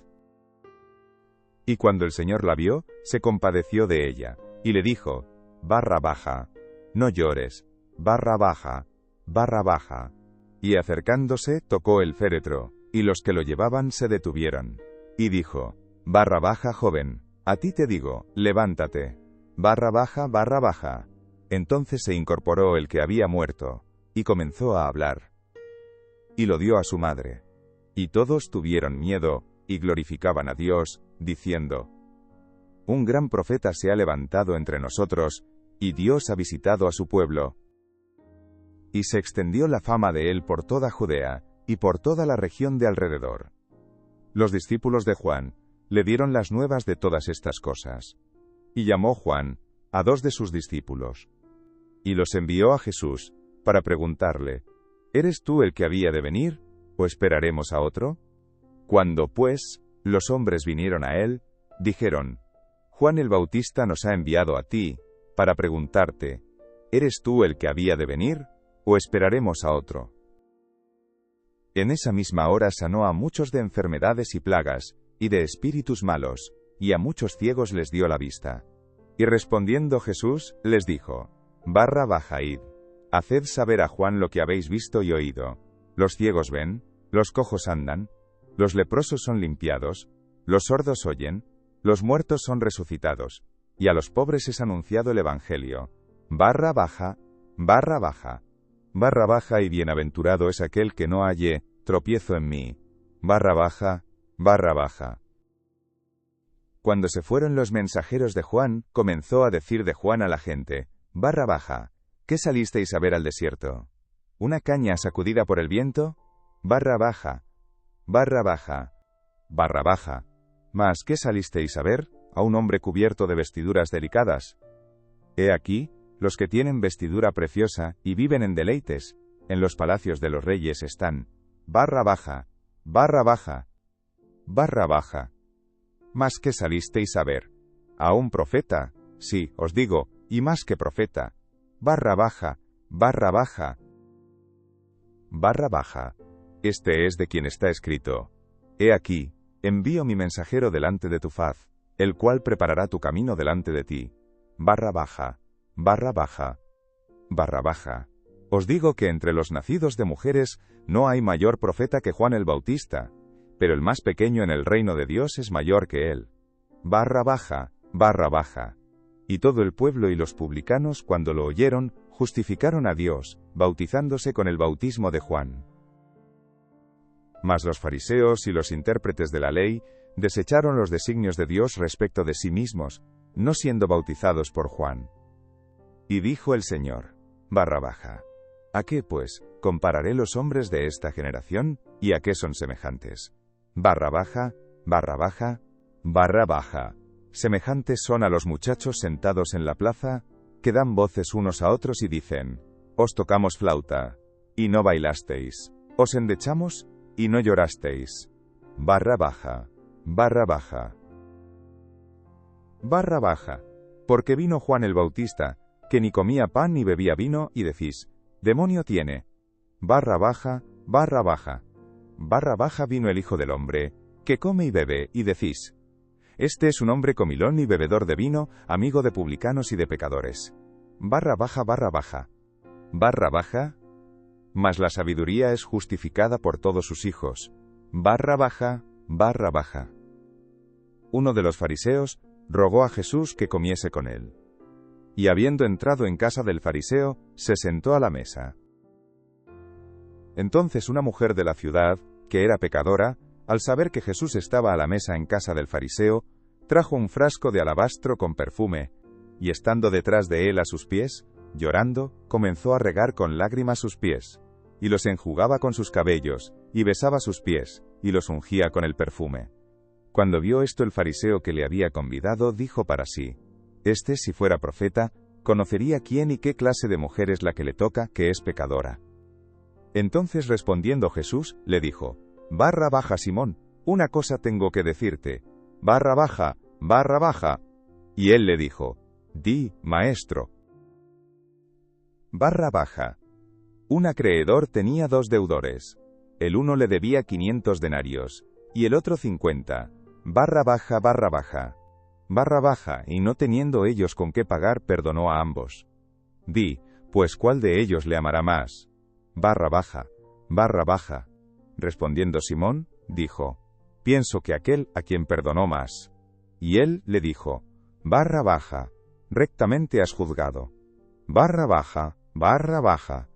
Speaker 1: Y cuando el Señor la vio, se compadeció de ella, y le dijo, barra baja, no llores, barra baja, barra baja. Y acercándose, tocó el féretro, y los que lo llevaban se detuvieron. Y dijo, barra baja, joven, a ti te digo, levántate. Barra baja, barra baja. Entonces se incorporó el que había muerto, y comenzó a hablar. Y lo dio a su madre. Y todos tuvieron miedo, y glorificaban a Dios, diciendo, un gran profeta se ha levantado entre nosotros, y Dios ha visitado a su pueblo. Y se extendió la fama de él por toda Judea, y por toda la región de alrededor. Los discípulos de Juan le dieron las nuevas de todas estas cosas. Y llamó Juan a 2 de sus discípulos, y los envió a Jesús, para preguntarle, ¿eres tú el que había de venir, o esperaremos a otro? Cuando, pues, los hombres vinieron a él, dijeron, Juan el Bautista nos ha enviado a ti, para preguntarte, ¿eres tú el que había de venir, o esperaremos a otro? En esa misma hora sanó a muchos de enfermedades y plagas, y de espíritus malos, y a muchos ciegos les dio la vista. Y respondiendo Jesús, les dijo, barra baja id, haced saber a Juan lo que habéis visto y oído. Los ciegos ven, los cojos andan, los leprosos son limpiados, los sordos oyen, los muertos son resucitados, y a los pobres es anunciado el Evangelio. Barra baja, barra baja. Barra baja y bienaventurado es aquel que no halle tropiezo en mí. Barra baja, barra baja. Cuando se fueron los mensajeros de Juan, comenzó a decir de Juan a la gente, barra baja, ¿qué salisteis a ver al desierto? ¿Una caña sacudida por el viento? Barra baja, barra baja, barra baja. Mas, ¿qué salisteis a ver? ¿A un hombre cubierto de vestiduras delicadas? He aquí, los que tienen vestidura preciosa, y viven en deleites, en los palacios de los reyes están. Barra baja, barra baja, barra baja. Mas, ¿qué salisteis a ver? ¿A un profeta? Sí, os digo, y más que profeta. Barra baja, barra baja, barra baja. Este es de quien está escrito. He aquí, envío mi mensajero delante de tu faz, el cual preparará tu camino delante de ti. Barra baja, barra baja, barra baja. Os digo que entre los nacidos de mujeres no hay mayor profeta que Juan el Bautista, pero el más pequeño en el reino de Dios es mayor que él. Barra baja, barra baja. Y todo el pueblo y los publicanos, cuando lo oyeron, justificaron a Dios, bautizándose con el bautismo de Juan. Mas los fariseos y los intérpretes de la ley desecharon los designios de Dios respecto de sí mismos, no siendo bautizados por Juan. Y dijo el Señor, barra baja. ¿A qué, pues, compararé los hombres de esta generación, y a qué son semejantes? Barra baja, barra baja, barra baja. Semejantes son a los muchachos sentados en la plaza, que dan voces unos a otros y dicen, os tocamos flauta, y no bailasteis, os endechamos, y no llorasteis. Barra baja, barra baja. Barra baja. Porque vino Juan el Bautista, que ni comía pan ni bebía vino, y decís, demonio tiene. Barra baja, barra baja. Barra baja vino el Hijo del Hombre, que come y bebe, y decís, este es un hombre comilón y bebedor de vino, amigo de publicanos y de pecadores. Barra baja, barra baja. Barra baja. Mas la sabiduría es justificada por todos sus hijos. Barra baja, barra baja. Uno de los fariseos rogó a Jesús que comiese con él. Y habiendo entrado en casa del fariseo, se sentó a la mesa. Entonces una mujer de la ciudad, que era pecadora, al saber que Jesús estaba a la mesa en casa del fariseo, trajo un frasco de alabastro con perfume, y estando detrás de él a sus pies, llorando, comenzó a regar con lágrimas sus pies, y los enjugaba con sus cabellos, y besaba sus pies, y los ungía con el perfume. Cuando vio esto el fariseo que le había convidado, dijo para sí, este, si fuera profeta, conocería quién y qué clase de mujer es la que le toca, que es pecadora. Entonces respondiendo Jesús, le dijo, barra baja Simón, una cosa tengo que decirte. Barra baja, barra baja. Y él le dijo, di, maestro. Barra baja. Un acreedor tenía 2 deudores. El uno le debía 500 denarios, y el otro 50. Barra baja, barra baja. Barra baja, y no teniendo ellos con qué pagar, perdonó a ambos. Di, pues ¿cuál de ellos le amará más? Barra baja, barra baja. Respondiendo Simón, dijo, pienso que aquel a quien perdonó más. Y él le dijo, barra baja, rectamente has juzgado. Barra baja, barra baja.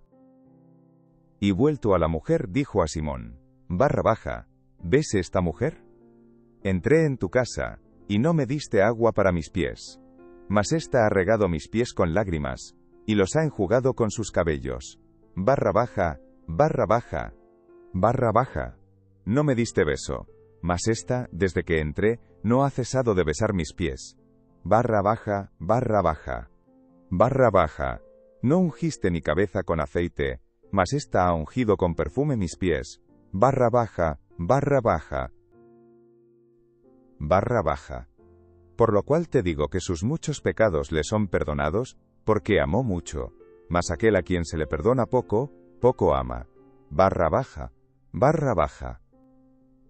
Speaker 1: Y vuelto a la mujer, dijo a Simón, barra baja, ¿ves esta mujer? Entré en tu casa, y no me diste agua para mis pies. Mas ésta ha regado mis pies con lágrimas, y los ha enjugado con sus cabellos. Barra baja, barra baja, barra baja. No me diste beso, mas ésta, desde que entré, no ha cesado de besar mis pies. Barra baja, barra baja. Barra baja. No ungiste mi cabeza con aceite, mas ésta ha ungido con perfume mis pies. Barra baja, barra baja. Barra baja. Por lo cual te digo que sus muchos pecados le son perdonados, porque amó mucho, mas aquel a quien se le perdona poco, poco ama. Barra baja, barra baja.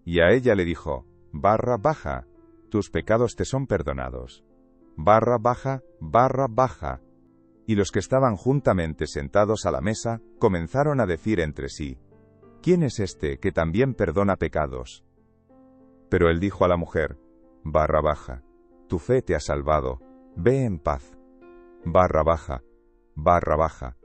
Speaker 1: Y a ella le dijo, barra baja, tus pecados te son perdonados. Barra baja, barra baja. Y los que estaban juntamente sentados a la mesa, comenzaron a decir entre sí, ¿quién es este que también perdona pecados? Pero él dijo a la mujer, barra baja. Tu fe te ha salvado. Ve en paz. Barra baja. Barra baja.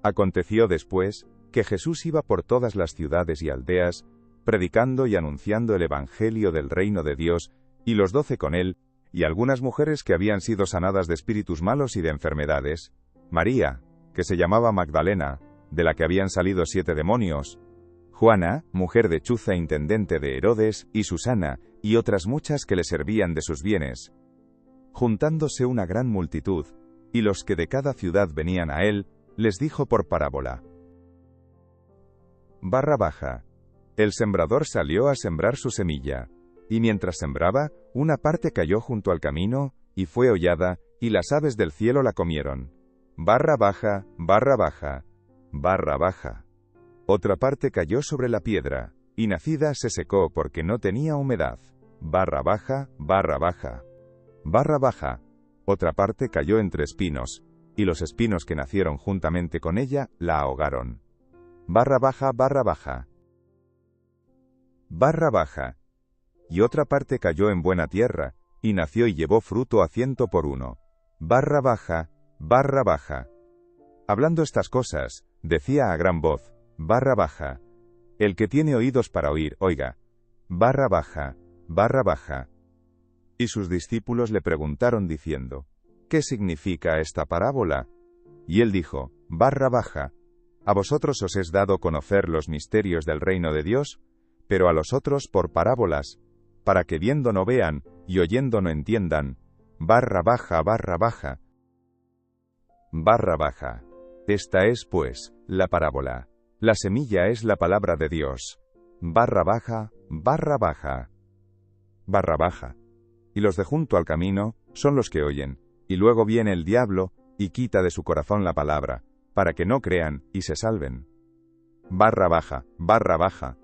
Speaker 1: Aconteció después, que Jesús iba por todas las ciudades y aldeas, predicando y anunciando el evangelio del reino de Dios, y los 12 con él, y algunas mujeres que habían sido sanadas de espíritus malos y de enfermedades, María, que se llamaba Magdalena, de la que habían salido 7 demonios, Juana, mujer de Chuza, intendente de Herodes, y Susana, y otras muchas que le servían de sus bienes. Juntándose una gran multitud, y los que de cada ciudad venían a él, les dijo por parábola. Barra baja. El sembrador salió a sembrar su semilla, y mientras sembraba, una parte cayó junto al camino, y fue hollada, y las aves del cielo la comieron. Barra baja, barra baja, barra baja. Otra parte cayó sobre la piedra, y nacida se secó porque no tenía humedad. Barra baja, barra baja. Barra baja. Otra parte cayó entre espinos, y los espinos que nacieron juntamente con ella, la ahogaron. Barra baja, barra baja. Barra baja. Y otra parte cayó en buena tierra, y nació y llevó fruto a 100 por 1. Barra baja, barra baja. Hablando estas cosas, decía a gran voz, barra baja. El que tiene oídos para oír, oiga. Barra baja, barra baja. Y sus discípulos le preguntaron diciendo, ¿qué significa esta parábola? Y él dijo, barra baja. A vosotros os es dado conocer los misterios del reino de Dios, pero a los otros por parábolas, para que viendo no vean, y oyendo no entiendan. Barra baja, barra baja. Barra baja. Esta es, pues, la parábola. La semilla es la palabra de Dios. Barra baja, barra baja. Barra baja. Y los de junto al camino, son los que oyen, y luego viene el diablo, y quita de su corazón la palabra, para que no crean, y se salven. Barra baja, barra baja.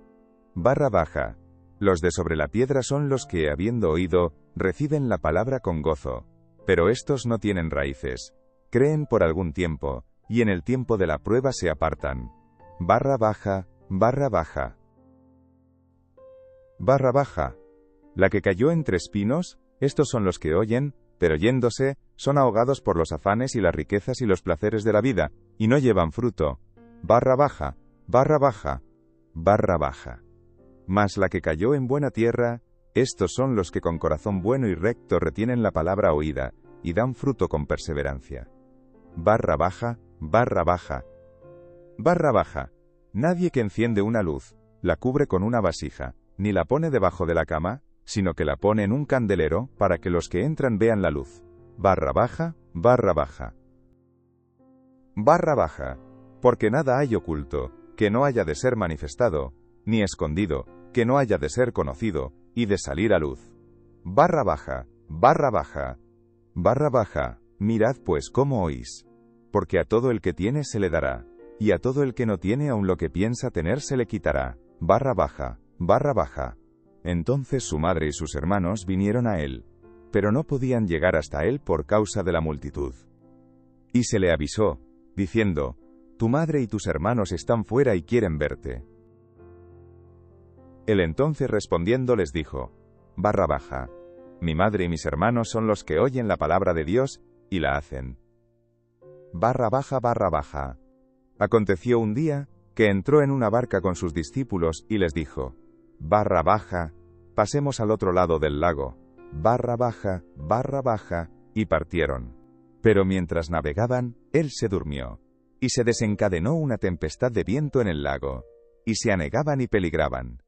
Speaker 1: Barra baja. Los de sobre la piedra son los que, habiendo oído, reciben la palabra con gozo. Pero estos no tienen raíces. Creen por algún tiempo, y en el tiempo de la prueba se apartan. Barra baja, barra baja. Barra baja. La que cayó entre espinos, estos son los que oyen, pero yéndose, son ahogados por los afanes y las riquezas y los placeres de la vida, y no llevan fruto. Barra baja, barra baja, barra baja. Mas la que cayó en buena tierra, estos son los que con corazón bueno y recto retienen la palabra oída, y dan fruto con perseverancia. Barra baja, barra baja. Barra baja. Nadie que enciende una luz, la cubre con una vasija, ni la pone debajo de la cama, sino que la pone en un candelero, para que los que entran vean la luz. Barra baja, barra baja. Barra baja. Porque nada hay oculto, que no haya de ser manifestado, ni escondido, que no haya de ser conocido, y de salir a luz. Barra baja, barra baja. Barra baja. Mirad pues cómo oís. Porque a todo el que tiene se le dará, y a todo el que no tiene aun lo que piensa tener se le quitará. Barra baja, barra baja. Entonces su madre y sus hermanos vinieron a él, pero no podían llegar hasta él por causa de la multitud. Y se le avisó, diciendo, tu madre y tus hermanos están fuera y quieren verte. Él entonces respondiendo les dijo, barra baja. Mi madre y mis hermanos son los que oyen la palabra de Dios, y la hacen. Barra baja, barra baja. Aconteció un día, que entró en una barca con sus discípulos, y les dijo, barra baja, pasemos al otro lado del lago. Barra baja, y partieron. Pero mientras navegaban, él se durmió, y se desencadenó una tempestad de viento en el lago, y se anegaban y peligraban.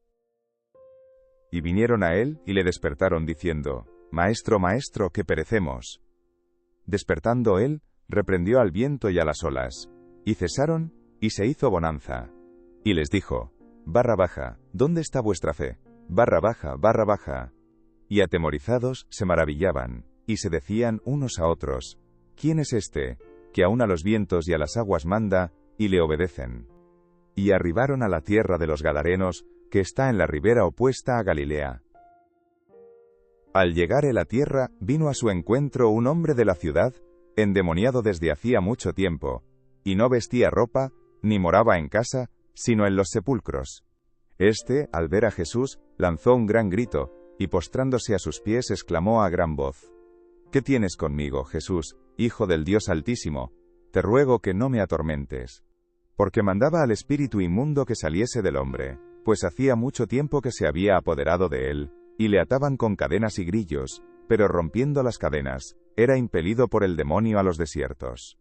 Speaker 1: Y vinieron a él, y le despertaron diciendo, Maestro, maestro, que perecemos. Despertando él, reprendió al viento y a las olas, y cesaron, y se hizo bonanza. Y les dijo, barra baja, ¿dónde está vuestra fe? Barra baja. Y atemorizados, se maravillaban, y se decían unos a otros, ¿quién es este, que aun a los vientos y a las aguas manda, y le obedecen? Y arribaron a la tierra de los Gadarenos, que está en la ribera opuesta a Galilea. Al llegar él a tierra, vino a su encuentro un hombre de la ciudad, endemoniado desde hacía mucho tiempo, y no vestía ropa, ni moraba en casa, sino en los sepulcros. Este, al ver a Jesús, lanzó un gran grito, y postrándose a sus pies exclamó a gran voz: ¿Qué tienes conmigo, Jesús, Hijo del Dios Altísimo? Te ruego que no me atormentes. Porque mandaba al espíritu inmundo que saliese del hombre, pues hacía mucho tiempo que se había apoderado de él, y le ataban con cadenas y grillos, pero rompiendo las cadenas, era impelido por el demonio a los desiertos.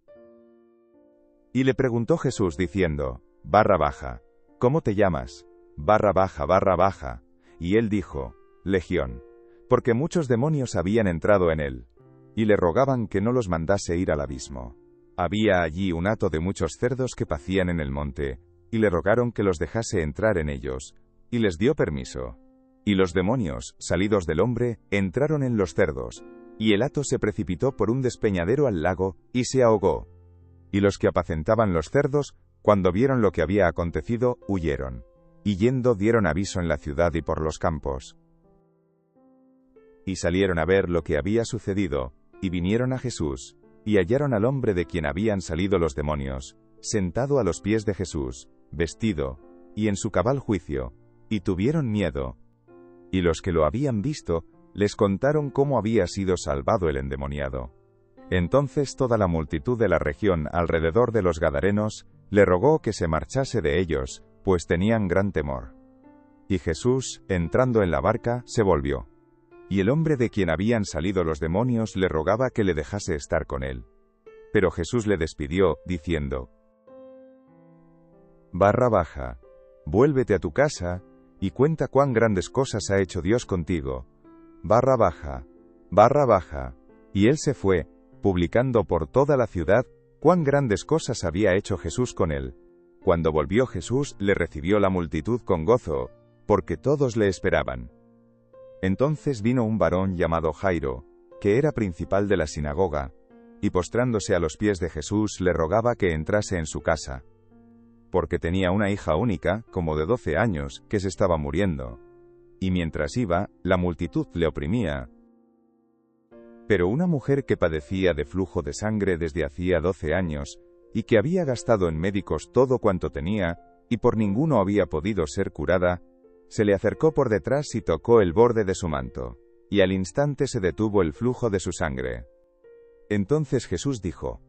Speaker 1: Y le preguntó Jesús diciendo: Barra baja, ¿cómo te llamas? Barra baja. Y él dijo: Legión, porque muchos demonios habían entrado en él, y le rogaban que no los mandase ir al abismo. Había allí un hato de muchos cerdos que pacían en el monte, y le rogaron que los dejase entrar en ellos, y les dio permiso. Y los demonios, salidos del hombre, entraron en los cerdos, y el hato se precipitó por un despeñadero al lago, y se ahogó. Y los que apacentaban los cerdos, cuando vieron lo que había acontecido, huyeron, y yendo dieron aviso en la ciudad y por los campos. Y salieron a ver lo que había sucedido, y vinieron a Jesús, y hallaron al hombre de quien habían salido los demonios, sentado a los pies de Jesús, vestido, y en su cabal juicio, y tuvieron miedo. Y los que lo habían visto, les contaron cómo había sido salvado el endemoniado. Entonces toda la multitud de la región alrededor de los Gadarenos, le rogó que se marchase de ellos, pues tenían gran temor. Y Jesús, entrando en la barca, se volvió. Y el hombre de quien habían salido los demonios le rogaba que le dejase estar con él. Pero Jesús le despidió, diciendo: Barra baja, vuélvete a tu casa, y cuenta cuán grandes cosas ha hecho Dios contigo. Barra baja. Y él se fue, publicando por toda la ciudad cuán grandes cosas había hecho Jesús con él. Cuando volvió Jesús, le recibió la multitud con gozo, porque todos le esperaban. Entonces vino un varón llamado Jairo, que era principal de la sinagoga, y postrándose a los pies de Jesús le rogaba que entrase en su casa, porque tenía una hija única, como de 12 años, que se estaba muriendo. Y mientras iba, la multitud le oprimía. Pero una mujer que padecía de flujo de sangre desde hacía 12 años, y que había gastado en médicos todo cuanto tenía, y por ninguno había podido ser curada, se le acercó por detrás y tocó el borde de su manto, y al instante se detuvo el flujo de su sangre. Entonces Jesús dijo: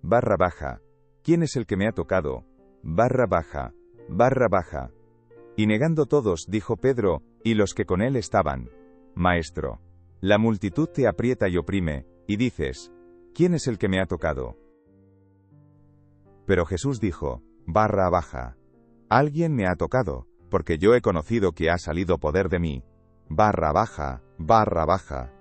Speaker 1: Barra baja, ¿quién es el que me ha tocado? Barra baja. Y negando todos, dijo Pedro, y los que con él estaban: Maestro, la multitud te aprieta y oprime, y dices: ¿Quién es el que me ha tocado? Pero Jesús dijo: Barra baja. Alguien me ha tocado, porque yo he conocido que ha salido poder de mí. Barra baja.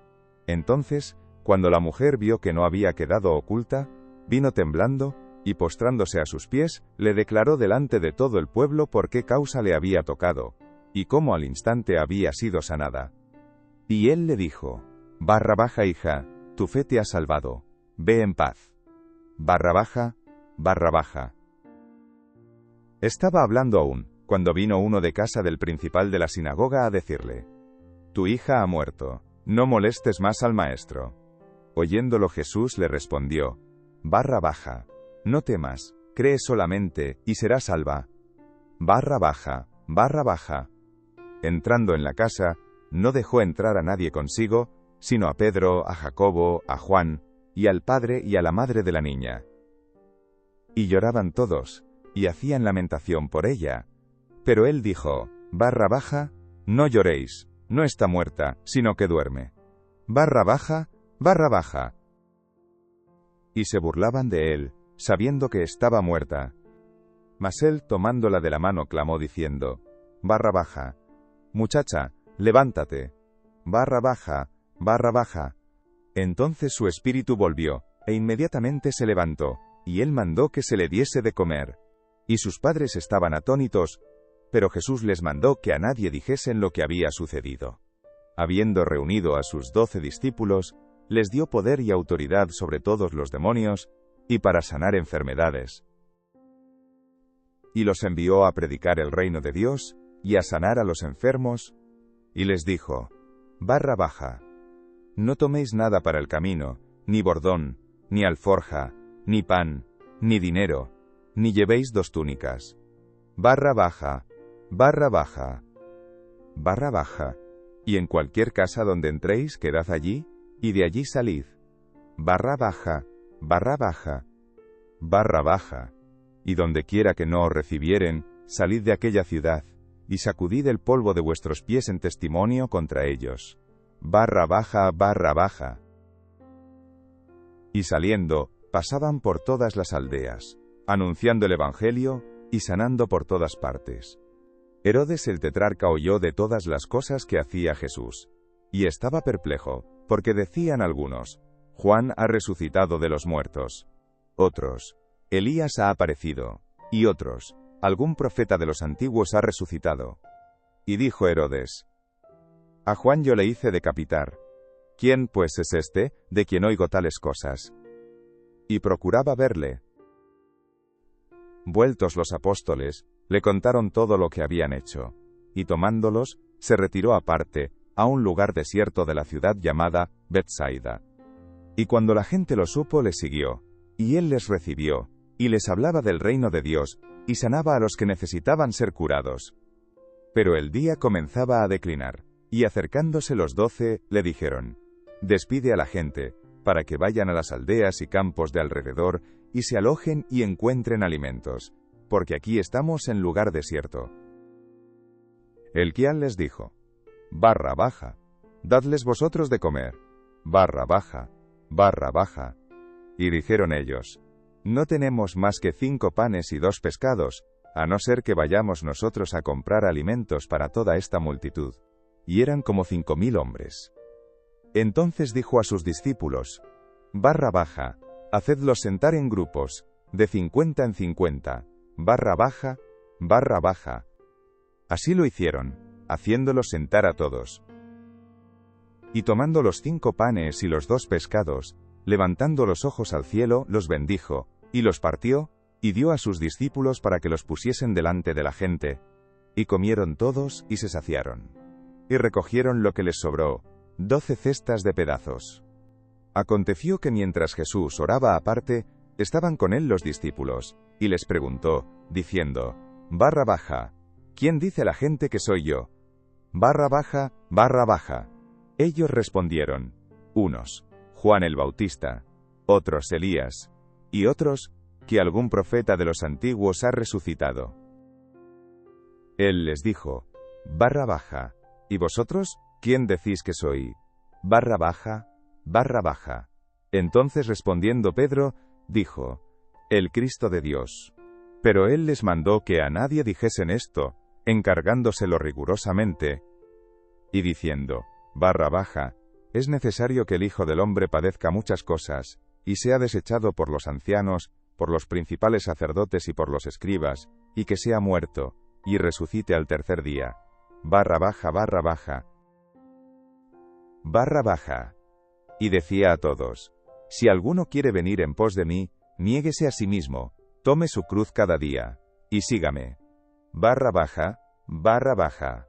Speaker 1: Entonces, cuando la mujer vio que no había quedado oculta, vino temblando, y postrándose a sus pies, le declaró delante de todo el pueblo por qué causa le había tocado, y cómo al instante había sido sanada. Y él le dijo: Barra baja, hija, tu fe te ha salvado, ve en paz. Barra baja. Estaba hablando aún, cuando vino uno de casa del principal de la sinagoga a decirle: Tu hija ha muerto, no molestes más al maestro. Oyéndolo Jesús le respondió: Barra baja. No temas, cree solamente, y serás salva. Barra baja. Entrando en la casa, no dejó entrar a nadie consigo, sino a Pedro, a Jacobo, a Juan, y al padre y a la madre de la niña. Y lloraban todos, y hacían lamentación por ella. Pero él dijo: Barra baja, no lloréis, no está muerta, sino que duerme. Barra baja. Y se burlaban de él, sabiendo que estaba muerta. Mas él, tomándola de la mano, clamó diciendo: Barra baja. Muchacha, levántate. Barra baja. Entonces su espíritu volvió, e inmediatamente se levantó, y él mandó que se le diese de comer. Y sus padres estaban atónitos, pero Jesús les mandó que a nadie dijesen lo que había sucedido. Habiendo reunido a sus 12 discípulos, les dio poder y autoridad sobre todos los demonios, y para sanar enfermedades. Y los envió a predicar el reino de Dios, y a sanar a los enfermos, y les dijo: Barra baja. No toméis nada para el camino, ni bordón, ni alforja, ni pan, ni dinero, ni llevéis 2 túnicas. Barra baja. y en cualquier casa donde entréis, quedad allí, y de allí salid. Barra baja, barra baja, barra baja. Y donde quiera que no os recibieren, salid de aquella ciudad, y sacudid el polvo de vuestros pies en testimonio contra ellos. Barra baja, barra baja. Y saliendo, pasaban por todas las aldeas, anunciando el Evangelio, y sanando por todas partes. Herodes el tetrarca oyó de todas las cosas que hacía Jesús, y estaba perplejo, porque decían algunos, Juan ha resucitado de los muertos. Otros, Elías ha aparecido, y otros, algún profeta de los antiguos ha resucitado. Y dijo Herodes, a Juan yo le hice decapitar. ¿Quién, pues, es este, de quien oigo tales cosas? Y procuraba verle. Vueltos los apóstoles, le contaron todo lo que habían hecho, y tomándolos, se retiró aparte, a un lugar desierto de la ciudad llamada Betsaida. Y cuando la gente lo supo, le siguió, y él les recibió, y les hablaba del reino de Dios, y sanaba a los que necesitaban ser curados. Pero el día comenzaba a declinar, y acercándose los 12, le dijeron, despide a la gente, para que vayan a las aldeas y campos de alrededor, y se alojen y encuentren alimentos, porque aquí estamos en lugar desierto. El cual les dijo, barra baja, dadles vosotros de comer, barra baja, barra baja. Y dijeron ellos, no tenemos más que 5 panes y 2 pescados, a no ser que vayamos nosotros a comprar alimentos para toda esta multitud. Y eran como 5.000 hombres. Entonces dijo a sus discípulos, barra baja, hacedlos sentar en grupos, de 50 en 50, barra baja, barra baja. Así lo hicieron, haciéndolos sentar a todos. Y tomando los 5 panes y los 2 pescados, levantando los ojos al cielo, los bendijo, y los partió, y dio a sus discípulos para que los pusiesen delante de la gente. Y comieron todos, y se saciaron. Y recogieron lo que les sobró, 12 cestas de pedazos. Aconteció que mientras Jesús oraba aparte, estaban con él los discípulos, y les preguntó, diciendo, barra baja, ¿quién dice la gente que soy yo? Barra baja, barra baja. Ellos respondieron, unos, Juan el Bautista, otros Elías, y otros, que algún profeta de los antiguos ha resucitado. Él les dijo, barra baja, ¿y vosotros, quién decís que soy? Barra baja, barra baja. Entonces respondiendo Pedro, dijo, el Cristo de Dios. Pero él les mandó que a nadie dijesen esto, encargándoselo rigurosamente, y diciendo, barra baja, es necesario que el Hijo del Hombre padezca muchas cosas, y sea desechado por los ancianos, por los principales sacerdotes y por los escribas, y que sea muerto, y resucite al tercer día. Barra baja, barra baja. Barra baja. Y decía a todos, si alguno quiere venir en pos de mí, niéguese a sí mismo, tome su cruz cada día, y sígame. Barra baja, barra baja.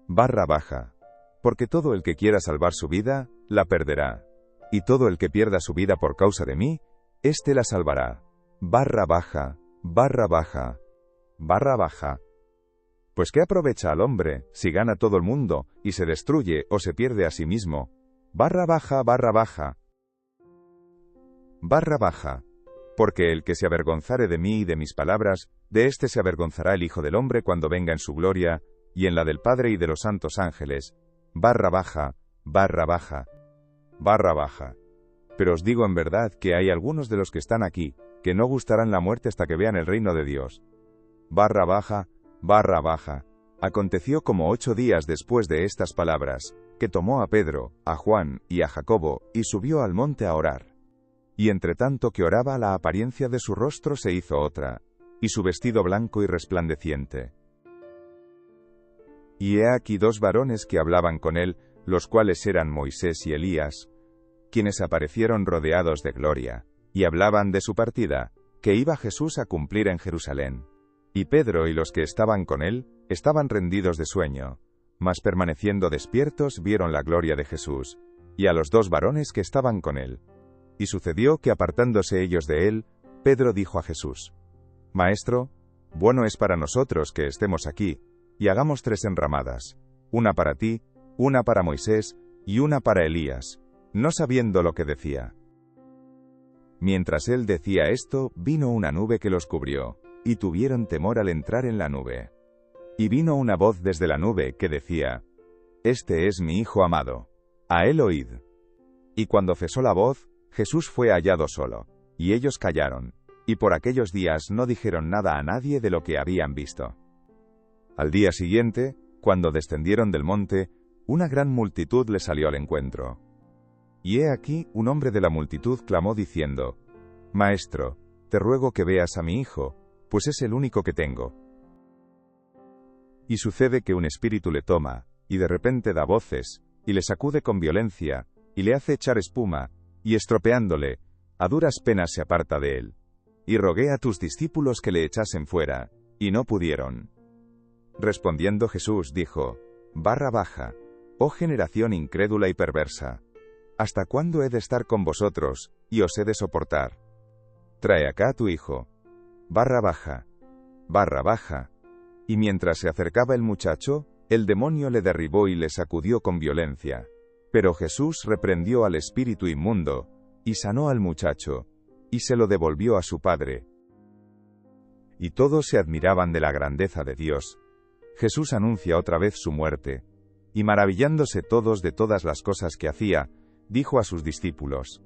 Speaker 1: Barra baja. Porque todo el que quiera salvar su vida, la perderá. Y todo el que pierda su vida por causa de mí, éste la salvará. Barra baja, barra baja. Barra baja. Pues ¿qué aprovecha al hombre, si gana todo el mundo, y se destruye o se pierde a sí mismo? Barra baja, barra baja. Barra baja. Porque el que se avergonzare de mí y de mis palabras, de éste se avergonzará el Hijo del Hombre cuando venga en su gloria, y en la del Padre y de los santos ángeles. Barra baja, barra baja. Barra baja. Pero os digo en verdad que hay algunos de los que están aquí, que no gustarán la muerte hasta que vean el reino de Dios. Barra baja, barra baja. Aconteció como 8 días después de estas palabras, que tomó a Pedro, a Juan y a Jacobo, y subió al monte a orar. Y entre tanto que oraba, la apariencia de su rostro se hizo otra, y su vestido blanco y resplandeciente. Y he aquí 2 varones que hablaban con él, los cuales eran Moisés y Elías, quienes aparecieron rodeados de gloria, y hablaban de su partida, que iba Jesús a cumplir en Jerusalén. Y Pedro y los que estaban con él, estaban rendidos de sueño, mas permaneciendo despiertos vieron la gloria de Jesús, y a los 2 varones que estaban con él. Y sucedió que apartándose ellos de él, Pedro dijo a Jesús, Maestro, bueno es para nosotros que estemos aquí, y hagamos 3 enramadas, una para ti, una para Moisés, y una para Elías, no sabiendo lo que decía. Mientras él decía esto, vino una nube que los cubrió, y tuvieron temor al entrar en la nube. Y vino una voz desde la nube que decía: Este es mi Hijo amado, a él oíd. Y cuando cesó la voz, Jesús fue hallado solo, y ellos callaron, y por aquellos días no dijeron nada a nadie de lo que habían visto. Al día siguiente, cuando descendieron del monte, una gran multitud le salió al encuentro. Y he aquí, un hombre de la multitud clamó diciendo: Maestro, te ruego que veas a mi hijo, pues es el único que tengo. Y sucede que un espíritu le toma, y de repente da voces, y le sacude con violencia, y le hace echar espuma, y estropeándole, a duras penas se aparta de él. Y rogué a tus discípulos que le echasen fuera, y no pudieron. Respondiendo Jesús dijo: Barra baja, oh generación incrédula y perversa. ¿Hasta cuándo he de estar con vosotros, y os he de soportar? Trae acá a tu hijo. Barra baja. Barra baja. Y mientras se acercaba el muchacho, el demonio le derribó y le sacudió con violencia. Pero Jesús reprendió al espíritu inmundo, y sanó al muchacho, y se lo devolvió a su padre. Y todos se admiraban de la grandeza de Dios. Jesús anuncia otra vez su muerte, y maravillándose todos de todas las cosas que hacía, dijo a sus discípulos: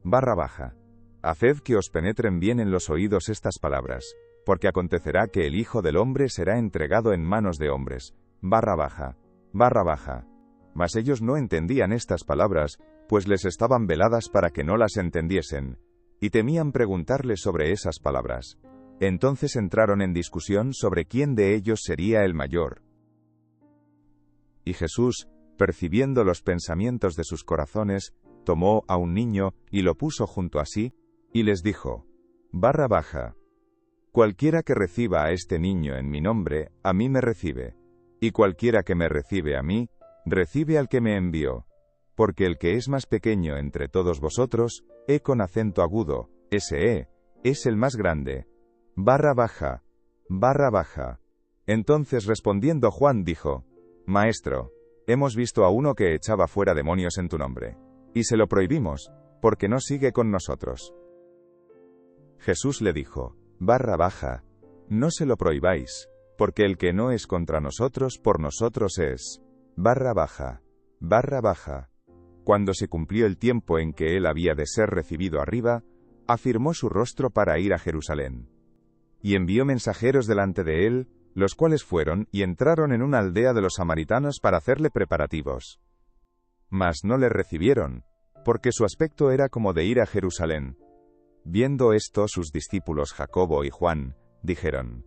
Speaker 1: Barra baja. Haced que os penetren bien en los oídos estas palabras, porque acontecerá que el Hijo del Hombre será entregado en manos de hombres. Barra baja. Barra baja. Mas ellos no entendían estas palabras, pues les estaban veladas para que no las entendiesen, y temían preguntarle sobre esas palabras. Entonces entraron en discusión sobre quién de ellos sería el mayor. Y Jesús, percibiendo los pensamientos de sus corazones, tomó a un niño y lo puso junto a sí, y les dijo: Barra baja. Cualquiera que reciba a este niño en mi nombre, a mí me recibe, y cualquiera que me recibe a mí, recibe al que me envió. Porque el que es más pequeño entre todos vosotros, con acento agudo, ese es el más grande. Barra baja. Barra baja. Entonces respondiendo Juan dijo: Maestro, hemos visto a uno que echaba fuera demonios en tu nombre, y se lo prohibimos, porque no sigue con nosotros. Jesús le dijo: Barra baja. No se lo prohibáis, porque el que no es contra nosotros por nosotros es. Barra baja. Barra baja. Cuando se cumplió el tiempo en que él había de ser recibido arriba, afirmó su rostro para ir a Jerusalén. Y envió mensajeros delante de él, los cuales fueron y entraron en una aldea de los samaritanos para hacerle preparativos. Mas no le recibieron, porque su aspecto era como de ir a Jerusalén. Viendo esto, sus discípulos Jacobo y Juan dijeron: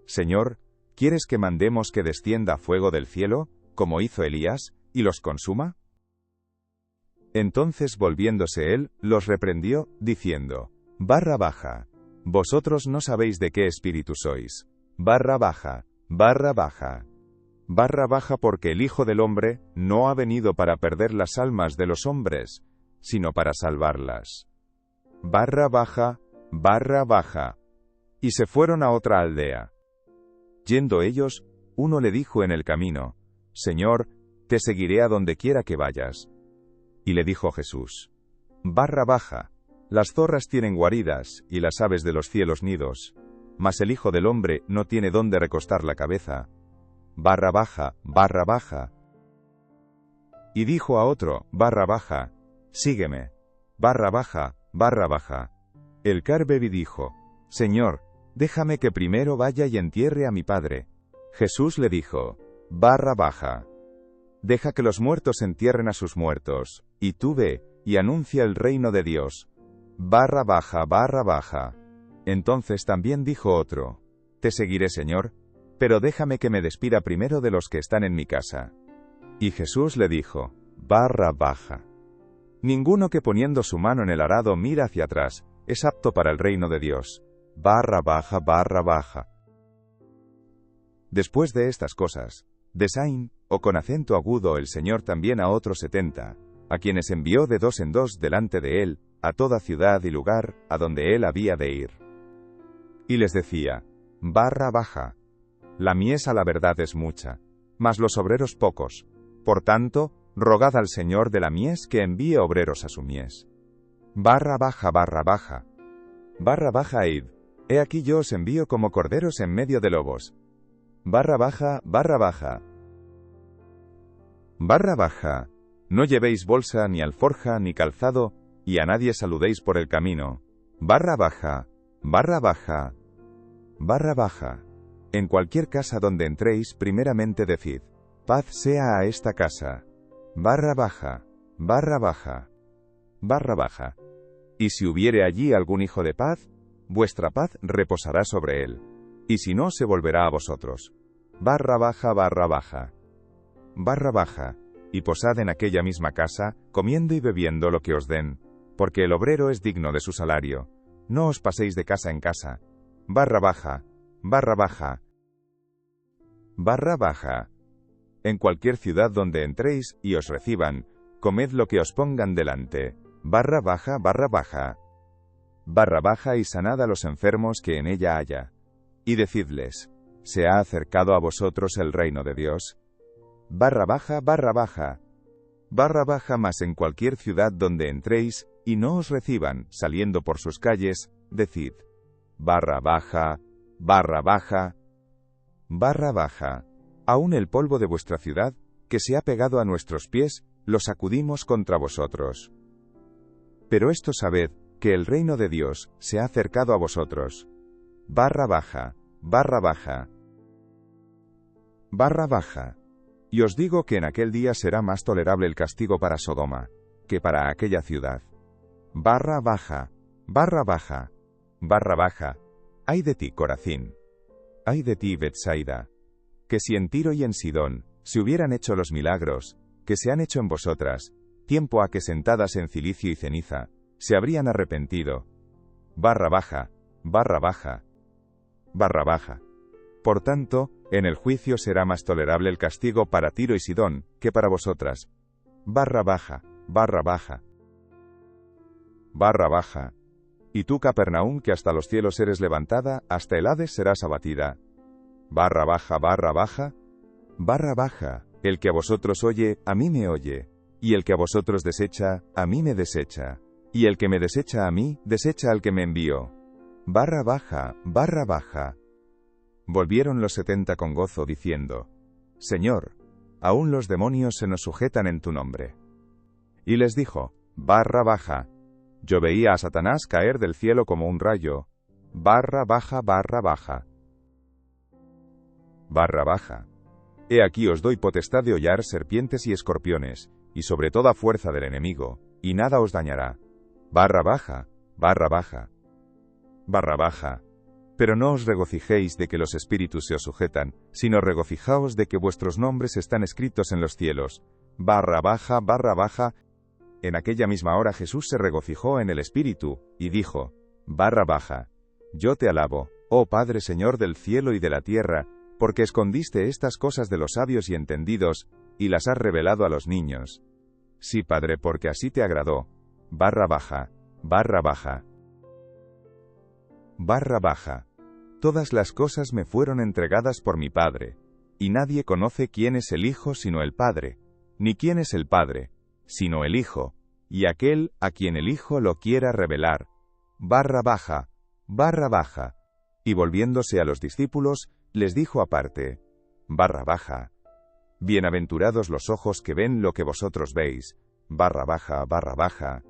Speaker 1: Señor, ¿quieres que mandemos que descienda fuego del cielo, como hizo Elías, y los consuma? Entonces volviéndose él, los reprendió, diciendo: Barra baja. Vosotros no sabéis de qué espíritu sois. Barra baja. Barra baja. Barra baja, porque el Hijo del Hombre no ha venido para perder las almas de los hombres, sino para salvarlas. Barra baja. Barra baja. Y se fueron a otra aldea. Yendo ellos, uno le dijo en el camino: Señor, te seguiré a donde quiera que vayas. Y le dijo Jesús: Barra baja. Las zorras tienen guaridas, y las aves de los cielos nidos, mas el Hijo del Hombre no tiene dónde recostar la cabeza. Barra baja. Barra baja. Y dijo a otro: Barra baja, sígueme. Barra baja. Barra baja. El Carbebi dijo: Señor, déjame que primero vaya y entierre a mi padre. Jesús le dijo: Barra baja. Deja que los muertos entierren a sus muertos, y tú ve, y anuncia el reino de Dios. Barra baja. Barra baja. Entonces también dijo otro: Te seguiré, Señor, pero déjame que me despida primero de los que están en mi casa. Y Jesús le dijo: Barra baja. Ninguno que poniendo su mano en el arado mira hacia atrás, es apto para el reino de Dios. Barra baja. Barra baja. Después de estas cosas, desain, o con acento agudo, el Señor también a otros 70, a quienes envió de 2 en 2 delante de él, a toda ciudad y lugar, a donde él había de ir. Y les decía: Barra baja. La mies a la verdad es mucha, mas los obreros pocos. Por tanto, rogad al Señor de la mies que envíe obreros a su mies. Barra baja. Id. He aquí yo os envío como corderos en medio de lobos. Barra baja. No llevéis bolsa, ni alforja, ni calzado, y a nadie saludéis por el camino. Barra baja. En cualquier casa donde entréis, primeramente decid: paz sea a esta casa. Barra baja. Y si hubiere allí algún hijo de paz, vuestra paz reposará sobre él. Y si no, se volverá a vosotros. Barra baja. Y posad en aquella misma casa, comiendo y bebiendo lo que os den, porque el obrero es digno de su salario. No os paséis de casa en casa. Barra baja. En cualquier ciudad donde entréis y os reciban, comed lo que os pongan delante. Barra baja y sanad a los enfermos que en ella haya. Y decidles: ¿se ha acercado a vosotros el reino de Dios? Barra baja. Mas en cualquier ciudad donde entréis y no os reciban, saliendo por sus calles, decid: barra baja. Aún el polvo de vuestra ciudad, que se ha pegado a nuestros pies, lo sacudimos contra vosotros. Pero esto sabed, que el reino de Dios se ha acercado a vosotros. Barra baja. Y os digo que en aquel día será más tolerable el castigo para Sodoma, que para aquella ciudad. Barra baja. Ay de ti, Corazín. Ay de ti, Betsaida. Que si en Tiro y en Sidón se hubieran hecho los milagros que se han hecho en vosotras, tiempo a que sentadas en cilicio y ceniza, se habrían arrepentido. Barra baja. Por tanto, en el juicio será más tolerable el castigo para Tiro y Sidón, que para vosotras. Barra baja. Y tú, Capernaum, que hasta los cielos eres levantada, hasta el Hades serás abatida. Barra baja. El que a vosotros oye, a mí me oye. Y el que a vosotros desecha, a mí me desecha. Y el que me desecha a mí, desecha al que me envió. Barra baja. Volvieron los 70 con gozo, diciendo: Señor, aún los demonios se nos sujetan en tu nombre. Y les dijo: barra baja. Yo veía a Satanás caer del cielo como un rayo. Barra baja. He aquí os doy potestad de hollar serpientes y escorpiones, y sobre toda fuerza del enemigo, y nada os dañará. Barra baja. Pero no os regocijéis de que los espíritus se os sujetan, sino regocijaos de que vuestros nombres están escritos en los cielos. Barra baja. En aquella misma hora Jesús se regocijó en el espíritu, y dijo: barra baja. Yo te alabo, oh Padre, Señor del cielo y de la tierra, porque escondiste estas cosas de los sabios y entendidos, y las has revelado a los niños. Sí, Padre, porque así te agradó. Barra baja. Todas las cosas me fueron entregadas por mi Padre, y nadie conoce quién es el Hijo sino el Padre, ni quién es el Padre, sino el Hijo, y aquel a quien el Hijo lo quiera revelar. Barra baja. Y volviéndose a los discípulos, les dijo aparte: barra baja. Bienaventurados los ojos que ven lo que vosotros veis. Barra baja.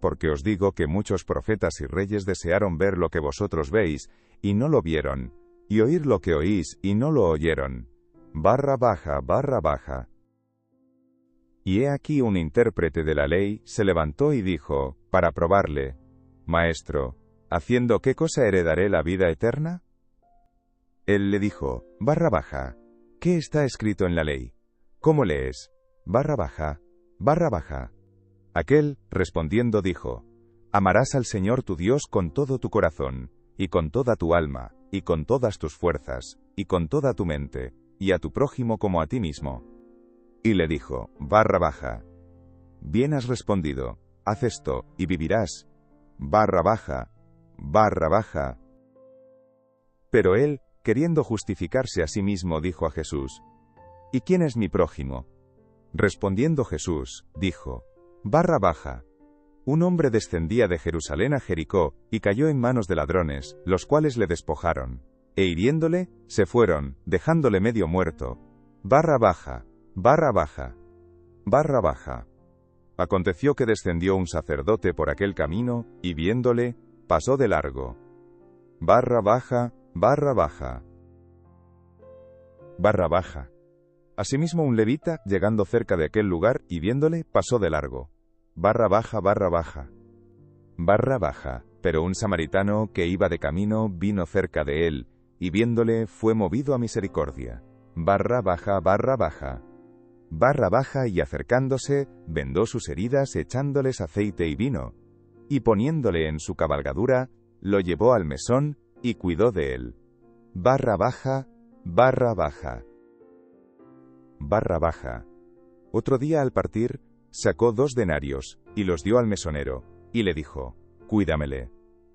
Speaker 1: Porque os digo que muchos profetas y reyes desearon ver lo que vosotros veis, y no lo vieron, y oír lo que oís, y no lo oyeron. Barra baja. Y he aquí un intérprete de la ley se levantó y dijo, para probarle: Maestro, ¿haciendo qué cosa heredaré la vida eterna? Él le dijo: barra baja. ¿Qué está escrito en la ley? ¿Cómo lees? Barra baja. Aquel, respondiendo, dijo: amarás al Señor tu Dios con todo tu corazón, y con toda tu alma, y con todas tus fuerzas, y con toda tu mente, y a tu prójimo como a ti mismo. Y le dijo: barra baja. Bien has respondido, haz esto, y vivirás. Barra baja. Pero él, queriendo justificarse a sí mismo, dijo a Jesús: ¿Y quién es mi prójimo? Respondiendo Jesús, dijo: barra baja. Un hombre descendía de Jerusalén a Jericó, y cayó en manos de ladrones, los cuales le despojaron. E hiriéndole, se fueron, dejándole medio muerto. Barra baja, barra baja, barra baja. Aconteció que descendió un sacerdote por aquel camino, y viéndole, pasó de largo. Barra baja, barra baja. Barra baja. Asimismo un levita, llegando cerca de aquel lugar, y viéndole, pasó de largo. Barra baja, barra baja. Barra baja. Pero un samaritano, que iba de camino, vino cerca de él, y viéndole, fue movido a misericordia. Barra baja, barra baja. Barra baja, y acercándose, vendó sus heridas echándoles aceite y vino, y poniéndole en su cabalgadura, lo llevó al mesón, y cuidó de él. Barra baja, barra baja. Barra baja. Otro día al partir, sacó 2 denarios, y los dio al mesonero, y le dijo: cuídamele.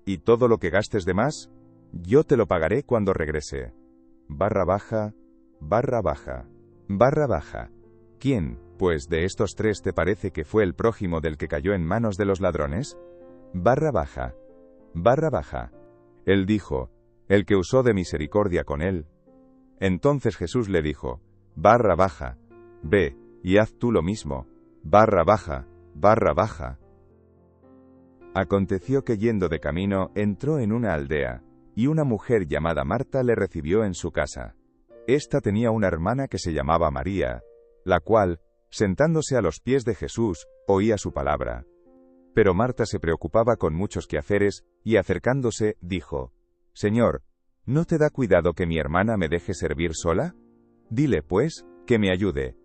Speaker 1: Y todo lo que gastes de más, yo te lo pagaré cuando regrese. Barra baja, barra baja. Barra baja. ¿Quién, pues, de estos 3 te parece que fue el prójimo del que cayó en manos de los ladrones? Barra baja. Barra baja. Él dijo: el que usó de misericordia con él. Entonces Jesús le dijo: barra baja. Ve, y haz tú lo mismo. Barra baja, barra baja. Aconteció que yendo de camino, entró en una aldea, y una mujer llamada Marta le recibió en su casa. Esta tenía una hermana que se llamaba María, la cual, sentándose a los pies de Jesús, oía su palabra. Pero Marta se preocupaba con muchos quehaceres, y acercándose, dijo: Señor, ¿no te da cuidado que mi hermana me deje servir sola? Dile, pues, que me ayude.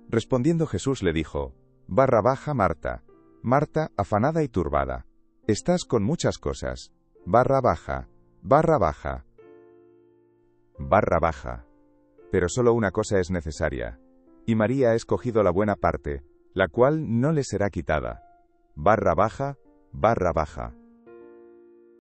Speaker 1: Respondiendo Jesús le dijo: barra baja, Marta. Marta, afanada y turbada. Estás con muchas cosas. Barra baja, barra baja. Barra baja. Pero solo una cosa es necesaria. Y María ha escogido la buena parte, la cual no le será quitada. Barra baja, barra baja.